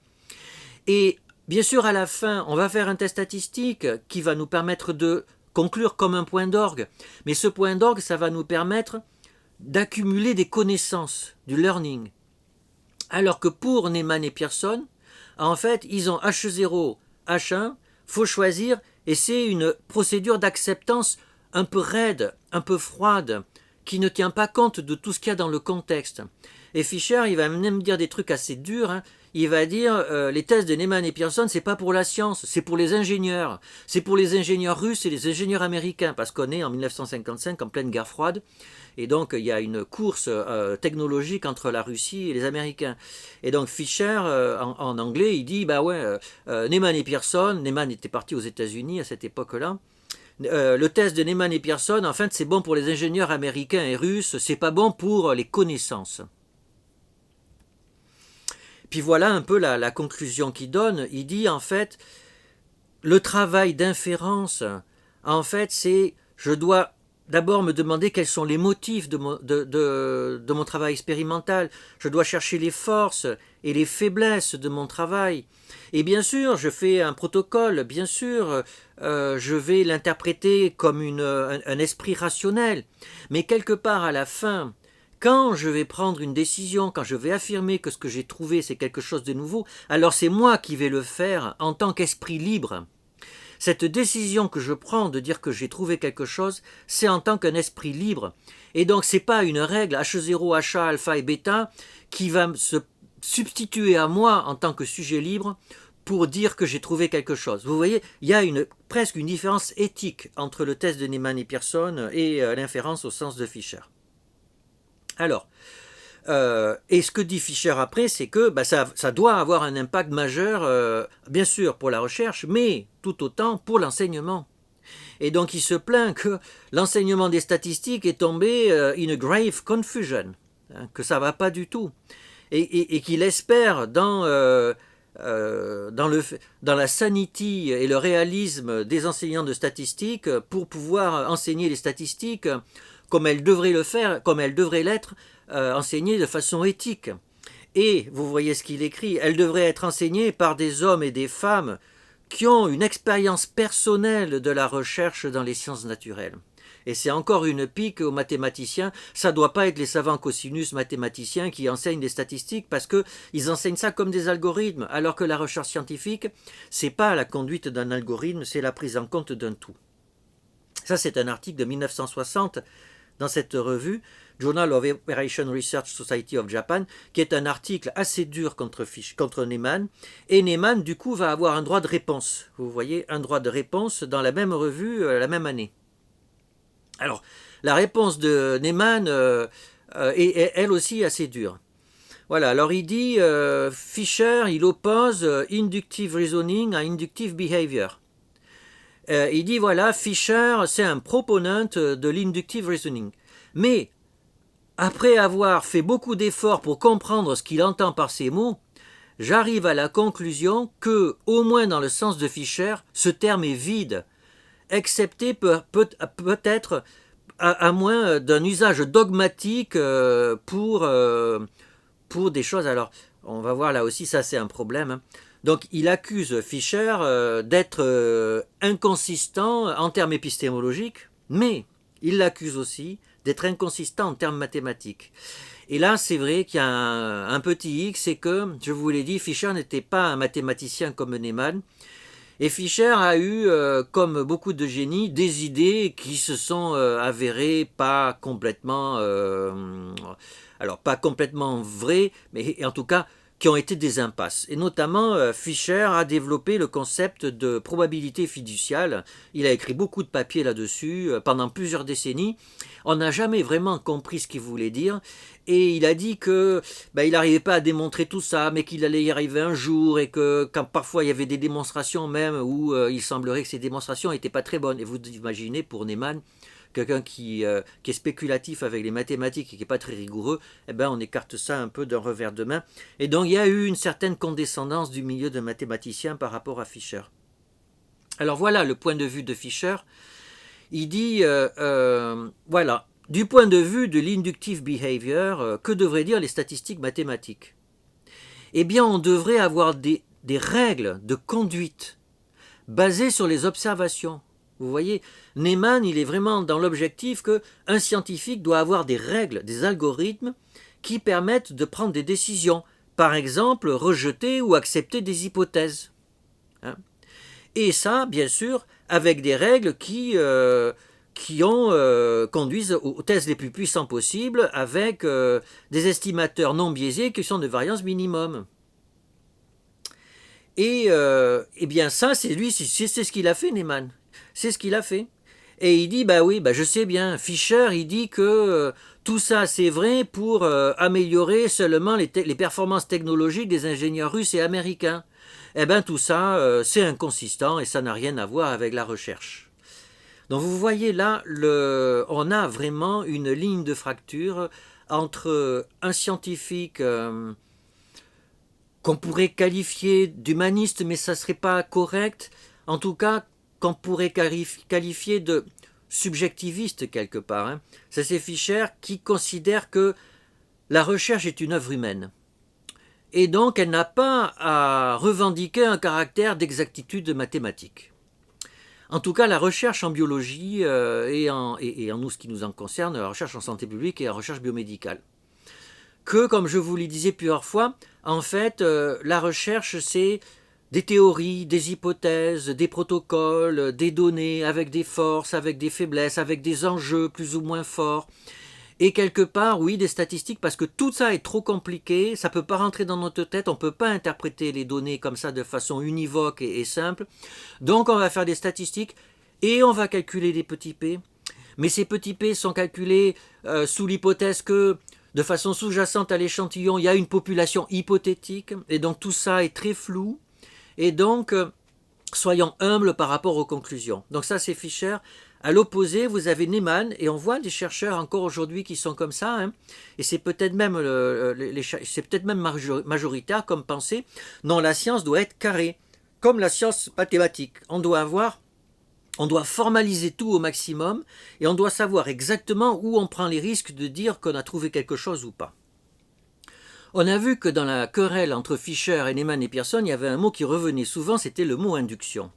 Et bien sûr, à la fin, on va faire un test statistique qui va nous permettre de conclure comme un point d'orgue. Mais ce point d'orgue, ça va nous permettre d'accumuler des connaissances, du learning. Alors que pour Neyman et Pearson, en fait, ils ont H0, H1, faut choisir, et c'est une procédure d'acceptance un peu raide, un peu froide, qui ne tient pas compte de tout ce qu'il y a dans le contexte. Et Fisher, il va même dire des trucs assez durs. Il va dire les tests de Neyman et Pearson, c'est pas pour la science, c'est pour les ingénieurs. C'est pour les ingénieurs russes et les ingénieurs américains, parce qu'on est en 1955 en pleine guerre froide. Et donc, il y a une course technologique entre la Russie et les Américains. Et donc, Fisher, en anglais, il dit, bah ouais, Neyman et Pearson, Neyman était parti aux États-Unis à cette époque-là, le test de Neyman et Pearson, en fait, c'est bon pour les ingénieurs américains et russes, c'est pas bon pour les connaissances. Puis voilà un peu la conclusion qu'il donne. Il dit, en fait, le travail d'inférence, en fait, c'est, je dois d'abord me demander quels sont les motifs de mon travail expérimental. Je dois chercher les forces et les faiblesses de mon travail. Et bien sûr, je fais un protocole, bien sûr, je vais l'interpréter comme un esprit rationnel. Mais quelque part à la fin, Quand je vais prendre une décision, quand je vais affirmer que ce que j'ai trouvé c'est quelque chose de nouveau, alors c'est moi qui vais le faire en tant qu'esprit libre. Cette décision que je prends de dire que j'ai trouvé quelque chose, c'est en tant qu'un esprit libre. Et donc c'est pas une règle H0, HA, alpha et bêta qui va se substituer à moi en tant que sujet libre pour dire que j'ai trouvé quelque chose. Vous voyez, il y a presque une différence éthique entre le test de Neyman et Pearson et l'inférence au sens de Fisher. Alors, et ce que dit Fisher après, c'est que ça doit avoir un impact majeur, bien sûr pour la recherche, mais tout autant pour l'enseignement. Et donc il se plaint que l'enseignement des statistiques est tombé in a grave confusion, hein, que ça ne va pas du tout. Et qu'il espère dans la sanity et le réalisme des enseignants de statistiques pour pouvoir enseigner les statistiques comme elles devraient le faire, comme elles devraient l'être, enseignées de façon éthique. Et, vous voyez ce qu'il écrit, elles devraient être enseignées par des hommes et des femmes qui ont une expérience personnelle de la recherche dans les sciences naturelles. Et c'est encore une pique aux mathématiciens, ça ne doit pas être les savants cosinus mathématiciens qui enseignent des statistiques parce qu'ils enseignent ça comme des algorithmes, alors que la recherche scientifique, c'est pas la conduite d'un algorithme, c'est la prise en compte d'un tout. Ça, c'est un article de 1960 dans cette revue, Journal of Operation Research Society of Japan, qui est un article assez dur contre Neyman. Et Neyman, du coup, va avoir un droit de réponse. Vous voyez, un droit de réponse dans la même revue, la même année. Alors, la réponse de Neyman est elle aussi assez dure. Voilà, alors il dit, Fisher, il oppose inductive reasoning à inductive behavior. Il dit, voilà, Fisher, c'est un proponent de l'inductive reasoning. Mais, après avoir fait beaucoup d'efforts pour comprendre ce qu'il entend par ces mots, j'arrive à la conclusion que, au moins dans le sens de Fisher, ce terme est vide, excepté peut-être à moins d'un usage dogmatique pour des choses. Alors, on va voir là aussi, ça c'est un problème. Hein. Donc, il accuse Fisher d'être inconsistant en termes épistémologiques, mais il l'accuse aussi d'être inconsistant en termes mathématiques. Et là, c'est vrai qu'il y a un petit hic, c'est que, je vous l'ai dit, Fisher n'était pas un mathématicien comme Neyman, et Fisher a eu, comme beaucoup de génies, des idées qui se sont avérées pas complètement, alors pas complètement vraies, mais en tout cas qui ont été des impasses. Et notamment, Fisher a développé le concept de probabilité fiduciale. Il a écrit beaucoup de papiers là-dessus pendant plusieurs décennies. On n'a jamais vraiment compris ce qu'il voulait dire. Et il a dit que il n'arrivait pas à démontrer tout ça, mais qu'il allait y arriver un jour, et que quand parfois il y avait des démonstrations même où il semblerait que ces démonstrations n'étaient pas très bonnes. Et vous imaginez, pour Neyman, quelqu'un qui est spéculatif avec les mathématiques et qui n'est pas très rigoureux, on écarte ça un peu d'un revers de main. Et donc il y a eu une certaine condescendance du milieu de mathématiciens par rapport à Fisher. Alors voilà le point de vue de Fisher. Il dit, voilà, du point de vue de l'inductive behavior, que devraient dire les statistiques mathématiques? Eh bien, on devrait avoir des règles de conduite basées sur les observations. Vous voyez, Neyman, il est vraiment dans l'objectif qu'un scientifique doit avoir des règles, des algorithmes qui permettent de prendre des décisions. Par exemple, rejeter ou accepter des hypothèses. Hein? Et ça, bien sûr, avec des règles qui conduisent aux tests les plus puissants possibles, avec des estimateurs non biaisés qui sont de variance minimum. Et bien ça, c'est ce qu'il a fait, Neyman. C'est ce qu'il a fait. Et il dit, je sais bien, Fisher, il dit que tout ça, c'est vrai pour améliorer seulement les performances technologiques des ingénieurs russes et américains. Eh bien, tout ça, c'est inconsistant et ça n'a rien à voir avec la recherche. Donc, vous voyez là, on a vraiment une ligne de fracture entre un scientifique qu'on pourrait qualifier d'humaniste, mais ça ne serait pas correct. En tout cas, qu'on pourrait qualifier de subjectiviste quelque part. Hein. Ça, c'est Fisher qui considère que la recherche est une œuvre humaine. Et donc, elle n'a pas à revendiquer un caractère d'exactitude mathématique. En tout cas, la recherche en biologie et en nous, ce qui nous en concerne, la recherche en santé publique et la recherche biomédicale. Que, comme je vous le disais plusieurs fois, en fait, la recherche, c'est des théories, des hypothèses, des protocoles, des données avec des forces, avec des faiblesses, avec des enjeux plus ou moins forts. Et quelque part, oui, des statistiques, parce que tout ça est trop compliqué, ça ne peut pas rentrer dans notre tête, on ne peut pas interpréter les données comme ça de façon univoque et simple. Donc on va faire des statistiques et on va calculer des petits p. Mais ces petits p sont calculés sous l'hypothèse que, de façon sous-jacente à l'échantillon, il y a une population hypothétique, et donc tout ça est très flou. Et donc, soyons humbles par rapport aux conclusions. Donc ça, c'est Fischer. À l'opposé, vous avez Neyman, et on voit des chercheurs encore aujourd'hui qui sont comme ça, hein, et c'est peut-être même, majoritaire comme pensée. Non, la science doit être carrée, comme la science mathématique. On doit formaliser tout au maximum, et on doit savoir exactement où on prend les risques de dire qu'on a trouvé quelque chose ou pas. On a vu que dans la querelle entre Fischer et Neyman et Pearson, il y avait un mot qui revenait souvent, c'était le mot induction.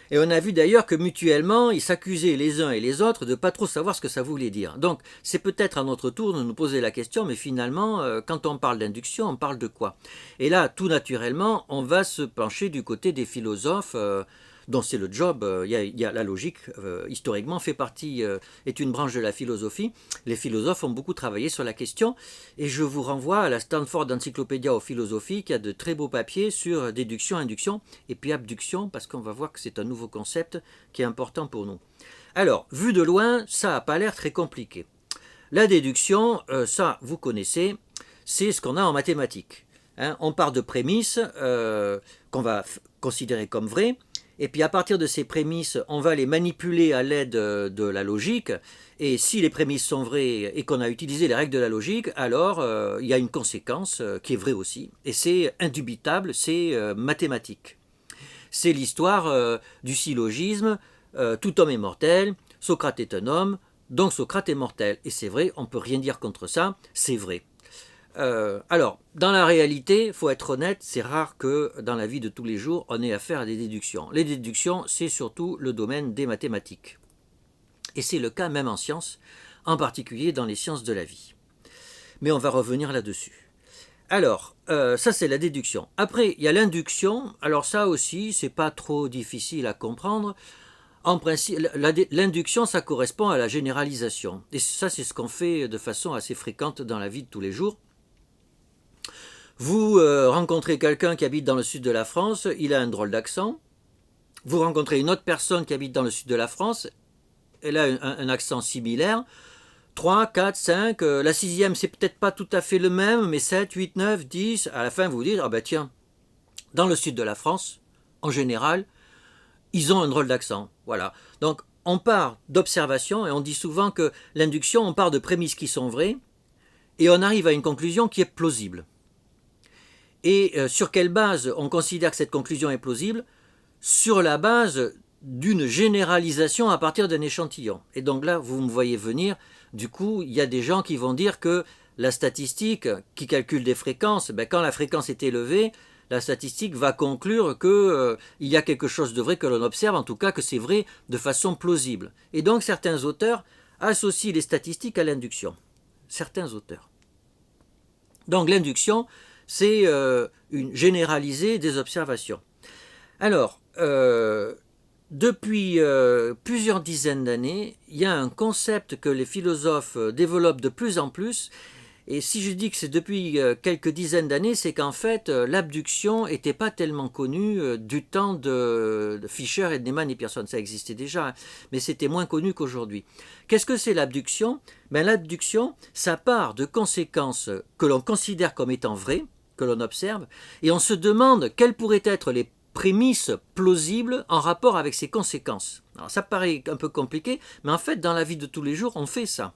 Et on a vu d'ailleurs que mutuellement, ils s'accusaient les uns et les autres de ne pas trop savoir ce que ça voulait dire. Donc, c'est peut-être à notre tour de nous poser la question, mais finalement, quand on parle d'induction, on parle de quoi? Et là, tout naturellement, on va se pencher du côté des philosophes, dont c'est le job. Il y a la logique, historiquement, est une branche de la philosophie. Les philosophes ont beaucoup travaillé sur la question, et je vous renvoie à la Stanford Encyclopedia of Philosophy, qui a de très beaux papiers sur déduction, induction, et puis abduction, parce qu'on va voir que c'est un nouveau concept qui est important pour nous. Alors, vu de loin, ça n'a pas l'air très compliqué. La déduction, ça, vous connaissez, c'est ce qu'on a en mathématiques. Hein, on part de prémices qu'on va considérer comme vraies, et puis à partir de ces prémices, on va les manipuler à l'aide de la logique, et si les prémices sont vraies et qu'on a utilisé les règles de la logique, alors il y a une conséquence qui est vraie aussi, et c'est indubitable, c'est mathématique. C'est l'histoire du syllogisme, tout homme est mortel, Socrate est un homme, donc Socrate est mortel, et c'est vrai, on ne peut rien dire contre ça, c'est vrai. Alors, dans la réalité, il faut être honnête, c'est rare que dans la vie de tous les jours, on ait affaire à des déductions. Les déductions, c'est surtout le domaine des mathématiques. Et c'est le cas même en sciences, en particulier dans les sciences de la vie. Mais on va revenir là-dessus. Alors, ça c'est la déduction. Après, il y a l'induction. Alors ça aussi, c'est pas trop difficile à comprendre. En principe, l'induction, ça correspond à la généralisation. Et ça, c'est ce qu'on fait de façon assez fréquente dans la vie de tous les jours. Vous rencontrez quelqu'un qui habite dans le sud de la France, il a un drôle d'accent. Vous rencontrez une autre personne qui habite dans le sud de la France, elle a un accent similaire. 3, 4, 5, la sixième, c'est peut-être pas tout à fait le même, mais 7, 8, 9, 10, à la fin vous vous dites, ah ben tiens, dans le sud de la France, en général, ils ont un drôle d'accent. Voilà. Donc on part d'observation, et on dit souvent que l'induction, on part de prémices qui sont vraies, et on arrive à une conclusion qui est plausible. Et sur quelle base on considère que cette conclusion est plausible? Sur la base d'une généralisation à partir d'un échantillon. Et donc là, vous me voyez venir, du coup, il y a des gens qui vont dire que la statistique qui calcule des fréquences, quand la fréquence est élevée, la statistique va conclure qu'il y a quelque chose de vrai que l'on observe, en tout cas que c'est vrai de façon plausible. Et donc certains auteurs associent les statistiques à l'induction. Certains auteurs. Donc l'induction, c'est une généralisée des observations. Alors, depuis plusieurs dizaines d'années, il y a un concept que les philosophes développent de plus en plus, et si je dis que c'est depuis quelques dizaines d'années, c'est qu'en fait, l'abduction n'était pas tellement connue du temps de Fischer et de Neyman et Pearson. Ça existait déjà, hein, mais c'était moins connu qu'aujourd'hui. Qu'est-ce que c'est l'abduction? L'abduction, ça part de conséquences que l'on considère comme étant vraies, que l'on observe, et on se demande quelles pourraient être les prémices plausibles en rapport avec ces conséquences. Alors ça paraît un peu compliqué, mais en fait, dans la vie de tous les jours, on fait ça.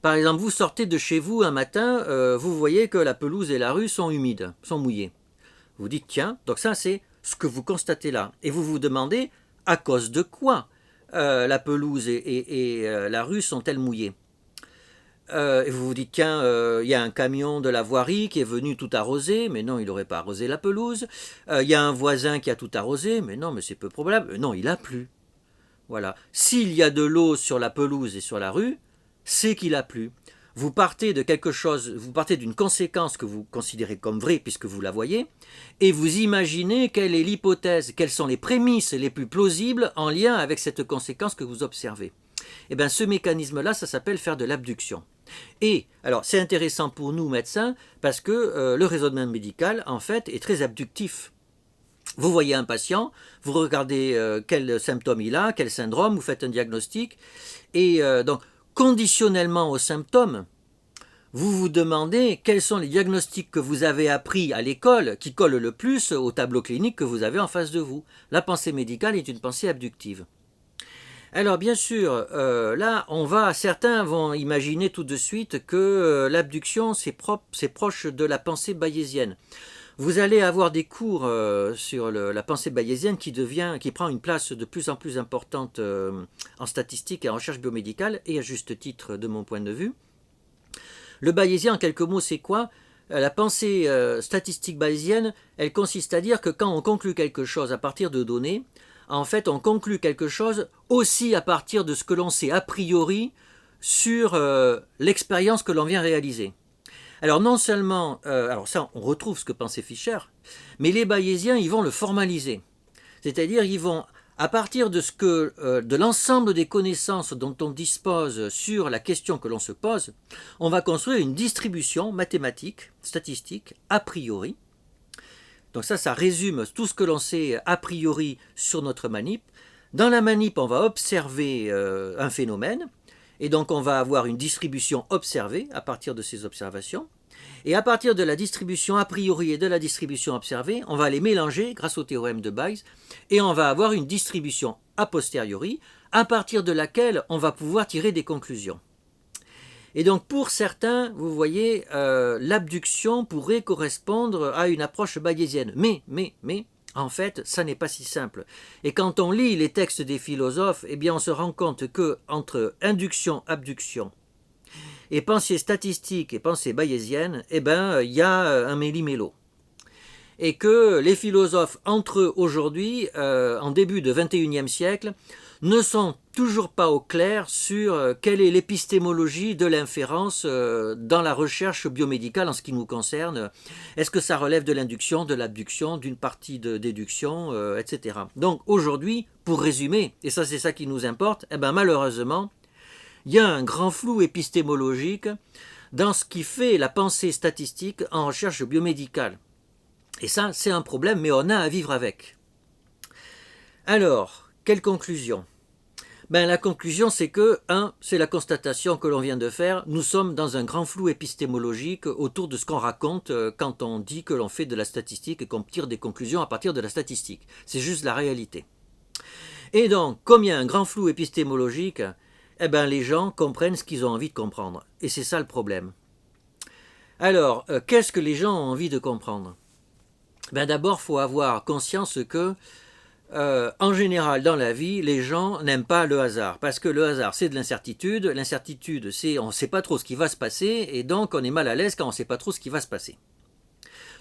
Par exemple, vous sortez de chez vous un matin, vous voyez que la pelouse et la rue sont humides, sont mouillées. Vous dites, tiens, donc ça c'est ce que vous constatez là. Et vous vous demandez, à cause de quoi la pelouse et la rue sont-elles mouillées? Et vous vous dites, tiens, il y a un camion de la voirie qui est venu tout arroser, mais non, il n'aurait pas arrosé la pelouse. Il y a un voisin qui a tout arrosé, mais non, mais c'est peu probable. Non, il a plu. Voilà. S'il y a de l'eau sur la pelouse et sur la rue, c'est qu'il a plu. Vous partez de quelque chose, vous partez d'une conséquence que vous considérez comme vraie puisque vous la voyez, et vous imaginez quelle est l'hypothèse, quelles sont les prémices les plus plausibles en lien avec cette conséquence que vous observez. Et bien ce mécanisme-là, ça s'appelle faire de l'abduction. Et alors c'est intéressant pour nous médecins parce que le raisonnement médical en fait est très abductif. Vous voyez un patient, vous regardez quel symptôme il a, quel syndrome, vous faites un diagnostic, et donc conditionnellement aux symptômes, vous vous demandez quels sont les diagnostics que vous avez appris à l'école qui collent le plus au tableau clinique que vous avez en face de vous. La pensée médicale est une pensée abductive. Alors bien sûr, là, certains vont imaginer tout de suite que l'abduction, c'est proche de la pensée bayésienne. Vous allez avoir des cours sur la pensée bayésienne qui prend une place de plus en plus importante en statistique et en recherche biomédicale, et à juste titre de mon point de vue. Le bayésien, en quelques mots, c'est quoi? La pensée statistique bayésienne, elle consiste à dire que quand on conclut quelque chose à partir de données, en fait, on conclut quelque chose aussi à partir de ce que l'on sait a priori sur l'expérience que l'on vient réaliser. Alors non seulement, alors ça on retrouve ce que pensait Fischer, mais les bayésiens ils vont le formaliser. C'est-à-dire ils vont, à partir de l'ensemble des connaissances dont on dispose sur la question que l'on se pose, on va construire une distribution mathématique, statistique, a priori. Donc ça résume tout ce que l'on sait a priori sur notre manip. Dans la manip, on va observer un phénomène, et donc on va avoir une distribution observée à partir de ces observations. Et à partir de la distribution a priori et de la distribution observée, on va les mélanger grâce au théorème de Bayes, et on va avoir une distribution a posteriori, à partir de laquelle on va pouvoir tirer des conclusions. Et donc pour certains, vous voyez, l'abduction pourrait correspondre à une approche bayésienne. Mais, en fait, ça n'est pas si simple. Et quand on lit les textes des philosophes, eh bien on se rend compte que entre induction, abduction, et pensée statistique et pensée bayésienne, eh ben, il y a un méli-mélo. Et que les philosophes, entre eux aujourd'hui, en début de XXIe siècle, ne sont toujours pas au clair sur quelle est l'épistémologie de l'inférence dans la recherche biomédicale en ce qui nous concerne. Est-ce que ça relève de l'induction, de l'abduction, d'une partie de déduction, etc. Donc aujourd'hui, pour résumer, et ça c'est ça qui nous importe, eh ben, malheureusement, il y a un grand flou épistémologique dans ce qui fait la pensée statistique en recherche biomédicale. Et ça, c'est un problème, mais on a à vivre avec. Alors, quelle conclusion? La conclusion, c'est que, c'est la constatation que l'on vient de faire, nous sommes dans un grand flou épistémologique autour de ce qu'on raconte quand on dit que l'on fait de la statistique et qu'on tire des conclusions à partir de la statistique. C'est juste la réalité. Et donc, comme il y a un grand flou épistémologique, eh ben, les gens comprennent ce qu'ils ont envie de comprendre. Et c'est ça le problème. Alors, qu'est-ce que les gens ont envie de comprendre? D'abord, il faut avoir conscience que, en général, dans la vie, les gens n'aiment pas le hasard. Parce que le hasard, c'est de l'incertitude. L'incertitude, c'est on ne sait pas trop ce qui va se passer. Et donc, on est mal à l'aise quand on ne sait pas trop ce qui va se passer.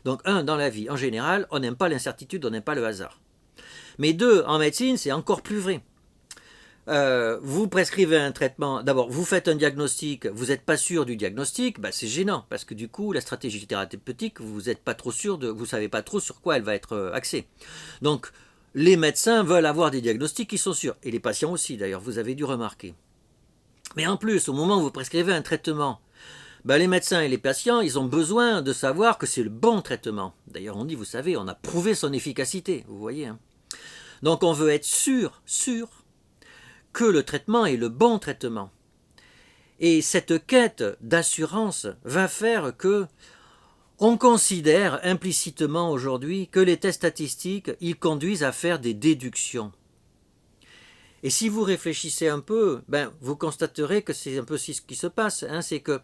Donc, dans la vie, en général, on n'aime pas l'incertitude, on n'aime pas le hasard. Mais deux, en médecine, c'est encore plus vrai. Vous prescrivez un traitement, d'abord vous faites un diagnostic, vous n'êtes pas sûr du diagnostic, c'est gênant parce que du coup la stratégie thérapeutique, vous n'êtes pas trop sûr vous savez pas trop sur quoi elle va être axée. Donc les médecins veulent avoir des diagnostics qui sont sûrs, et les patients aussi d'ailleurs, vous avez dû remarquer. Mais en plus, au moment où vous prescrivez un traitement, les médecins et les patients, ils ont besoin de savoir que c'est le bon traitement. D'ailleurs on dit, vous savez, on a prouvé son efficacité, vous voyez. Hein. Donc on veut être sûr que le traitement est le bon traitement. Et cette quête d'assurance va faire que on considère implicitement aujourd'hui que les tests statistiques, ils conduisent à faire des déductions. Et si vous réfléchissez un peu, vous constaterez que c'est un peu ce qui se passe. C'est que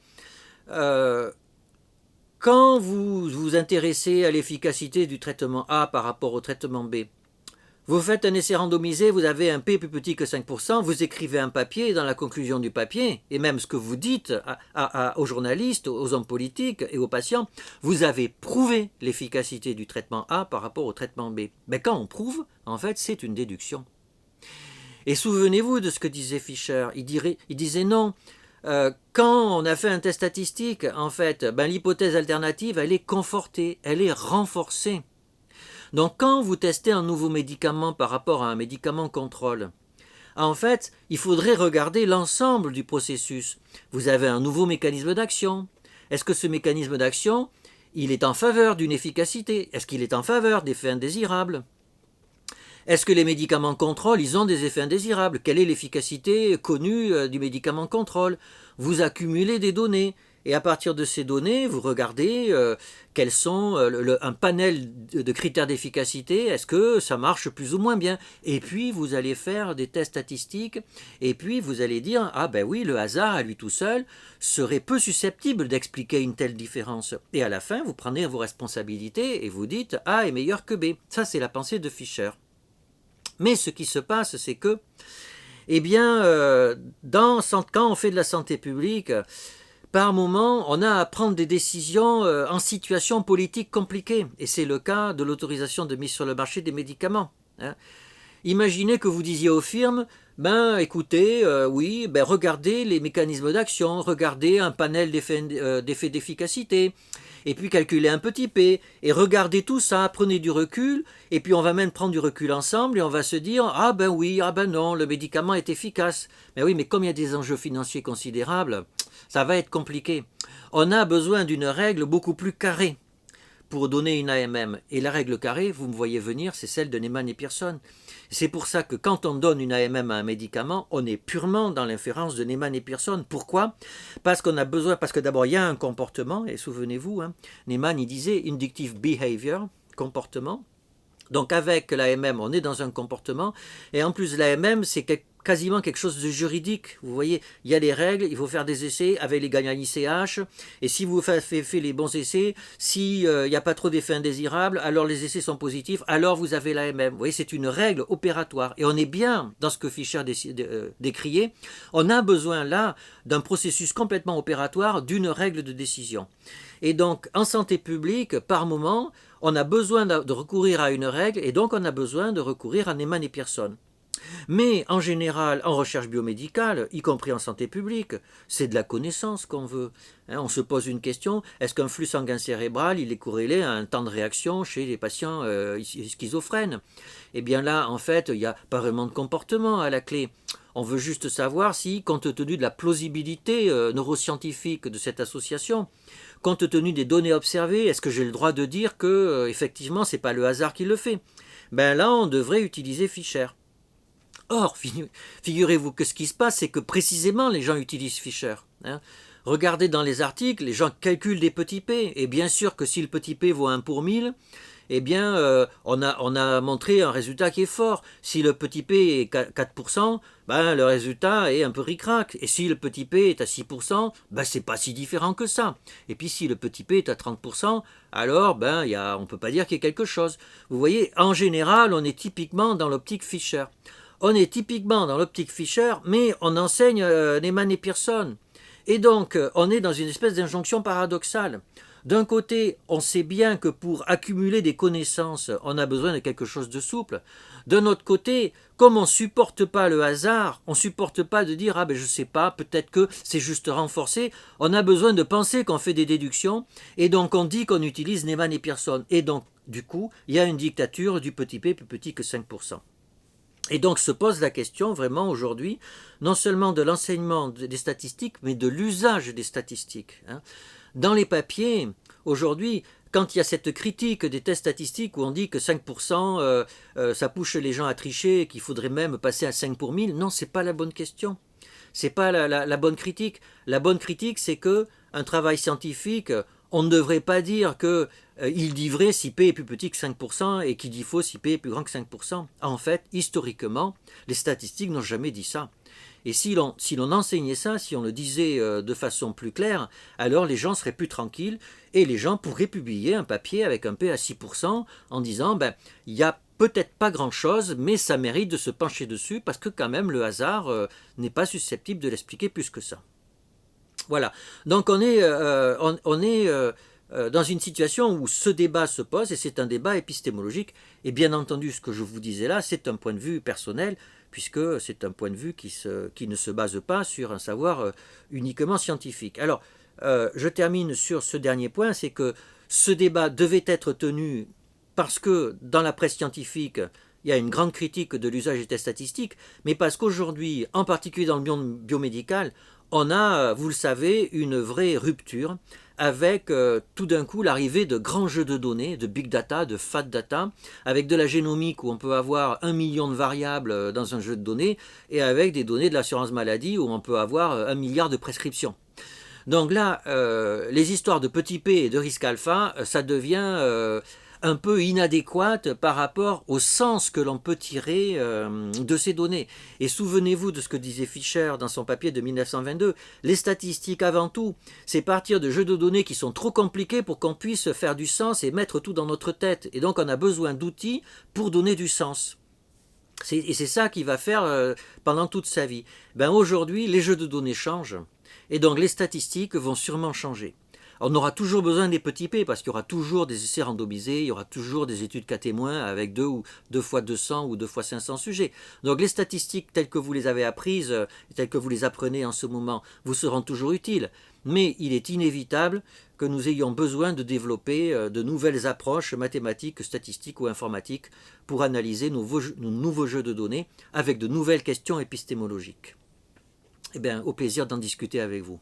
quand vous vous intéressez à l'efficacité du traitement A par rapport au traitement B, Vous faites un essai randomisé, vous avez un P plus petit que 5%, vous écrivez un papier, et dans la conclusion du papier, et même ce que vous dites aux journalistes, aux hommes politiques et aux patients, vous avez prouvé l'efficacité du traitement A par rapport au traitement B. Mais quand on prouve, en fait, c'est une déduction. Et souvenez-vous de ce que disait Fischer. Il disait non. Quand on a fait un test statistique, en fait, l'hypothèse alternative, elle est confortée, elle est renforcée. Donc quand vous testez un nouveau médicament par rapport à un médicament contrôle, en fait, il faudrait regarder l'ensemble du processus. Vous avez un nouveau mécanisme d'action. Est-ce que ce mécanisme d'action, il est en faveur d'une efficacité? Est-ce qu'il est en faveur d'effets indésirables? Est-ce que les médicaments contrôle, ils ont des effets indésirables? Quelle est l'efficacité connue du médicament contrôle? Vous accumulez des données. Et à partir de ces données, vous regardez quels sont un panel de critères d'efficacité. Est-ce que ça marche plus ou moins bien? Et puis, vous allez faire des tests statistiques. Et puis, vous allez dire, ah ben oui, le hasard à lui tout seul serait peu susceptible d'expliquer une telle différence. Et à la fin, vous prenez vos responsabilités et vous dites, A est meilleur que B. Ça, c'est la pensée de Fischer. Mais ce qui se passe, c'est que, eh bien, quand on fait de la santé publique, par moment, on a à prendre des décisions en situation politique compliquée. Et c'est le cas de l'autorisation de mise sur le marché des médicaments. Imaginez que vous disiez aux firmes, écoutez, regardez les mécanismes d'action, regardez un panel d'effets d'efficacité, et puis calculez un petit p, et regardez tout ça, prenez du recul, et puis on va même prendre du recul ensemble, et on va se dire, ah ben oui, ah ben non, le médicament est efficace. Mais oui, mais comme il y a des enjeux financiers considérables, ça va être compliqué. On a besoin d'une règle beaucoup plus carrée pour donner une AMM. Et la règle carrée, vous me voyez venir, c'est celle de Neyman et Pearson. C'est pour ça que quand on donne une AMM à un médicament, on est purement dans l'inférence de Neyman et Pearson. Pourquoi? Parce qu'on a besoin, parce que d'abord il y a un comportement, et souvenez-vous, Neyman il disait inductive behavior, comportement. Donc avec l'AMM, on est dans un comportement, et en plus l'AMM, c'est quasiment quelque chose de juridique. Vous voyez, il y a les règles, il faut faire des essais avec les gagnants ICH, et si vous faites les bons essais, s'il n'y a pas trop d'effets indésirables, alors les essais sont positifs, alors vous avez l'AMM. Vous voyez, c'est une règle opératoire, et on est bien dans ce que Fischer décriait. On a besoin là d'un processus complètement opératoire, d'une règle de décision. Et donc, en santé publique, par moment, on a besoin de recourir à une règle, et donc on a besoin de recourir à Neyman et Pearson. Mais en général, en recherche biomédicale, y compris en santé publique, c'est de la connaissance qu'on veut. On se pose une question, est-ce qu'un flux sanguin cérébral, il est corrélé à un temps de réaction chez les patients schizophrènes? Eh bien là, en fait, il n'y a pas vraiment de comportement à la clé. On veut juste savoir si, compte tenu de la plausibilité neuroscientifique de cette association, compte tenu des données observées, est-ce que j'ai le droit de dire que, effectivement, ce n'est pas le hasard qui le fait? Là, on devrait utiliser Fischer. Or, figurez-vous que ce qui se passe, c'est que précisément les gens utilisent Fischer. Regardez dans les articles, les gens calculent des petits p, et bien sûr que si le petit p vaut 1 pour 1000, eh bien, on a montré un résultat qui est fort. Si le petit p est 4%, le résultat est un peu ric-rac. Et si le petit p est à 6%, c'est pas si différent que ça. Et puis si le petit p est à 30%, alors on ne peut pas dire qu'il y ait quelque chose. Vous voyez, en général, on est typiquement dans l'optique Fischer. On est typiquement dans l'optique Fischer, mais on enseigne Neyman et Pearson. Et donc, on est dans une espèce d'injonction paradoxale. D'un côté, on sait bien que pour accumuler des connaissances, on a besoin de quelque chose de souple. D'un autre côté, comme on ne supporte pas le hasard, on ne supporte pas de dire « je ne sais pas, peut-être que c'est juste renforcé », on a besoin de penser qu'on fait des déductions, et donc on dit qu'on utilise Neyman et Pearson. Et donc, du coup, il y a une dictature du petit p plus petit que 5%. Et donc se pose la question vraiment aujourd'hui, non seulement de l'enseignement des statistiques, mais de l'usage des statistiques. Dans les papiers, aujourd'hui, quand il y a cette critique des tests statistiques où on dit que 5%, ça pousse les gens à tricher et qu'il faudrait même passer à 5 pour 1000, non, ce n'est pas la bonne question. Ce n'est pas la bonne critique. La bonne critique, c'est qu'un travail scientifique, on ne devrait pas dire qu'il dit vrai si P est plus petit que 5% et qu'il dit faux si P est plus grand que 5%. En fait, historiquement, les statistiques n'ont jamais dit ça. Et si l'on enseignait ça, si on le disait de façon plus claire, alors les gens seraient plus tranquilles et les gens pourraient publier un papier avec un P à 6% en disant il y a peut-être pas grand-chose, mais ça mérite de se pencher dessus parce que quand même le hasard n'est pas susceptible de l'expliquer plus que ça. Voilà. Donc on est dans une situation où ce débat se pose et c'est un débat épistémologique. Et bien entendu, ce que je vous disais là, c'est un point de vue personnel puisque c'est un point de vue qui ne se base pas sur un savoir uniquement scientifique. Alors, je termine sur ce dernier point, c'est que ce débat devait être tenu parce que dans la presse scientifique, il y a une grande critique de l'usage des tests statistiques, mais parce qu'aujourd'hui, en particulier dans le biomédical, on a, vous le savez, une vraie rupture avec tout d'un coup l'arrivée de grands jeux de données, de big data, de fat data, avec de la génomique où on peut avoir 1 million de variables dans un jeu de données, et avec des données de l'assurance maladie où on peut avoir 1 milliard de prescriptions. Donc là, les histoires de petit p et de risque alpha, ça devient un peu inadéquate par rapport au sens que l'on peut tirer de ces données. Et souvenez-vous de ce que disait Fischer dans son papier de 1922. Les statistiques, avant tout, c'est partir de jeux de données qui sont trop compliqués pour qu'on puisse faire du sens et mettre tout dans notre tête. Et donc on a besoin d'outils pour donner du sens. Et c'est ça qu'il va faire pendant toute sa vie. Aujourd'hui, les jeux de données changent. Et donc les statistiques vont sûrement changer. On aura toujours besoin des petits p parce qu'il y aura toujours des essais randomisés, il y aura toujours des études cas témoins avec 2 fois 200 ou 2 fois 500 sujets. Donc les statistiques telles que vous les avez apprises, telles que vous les apprenez en ce moment, vous seront toujours utiles. Mais il est inévitable que nous ayons besoin de développer de nouvelles approches mathématiques, statistiques ou informatiques pour analyser nos nouveaux jeux de données avec de nouvelles questions épistémologiques. Au plaisir d'en discuter avec vous.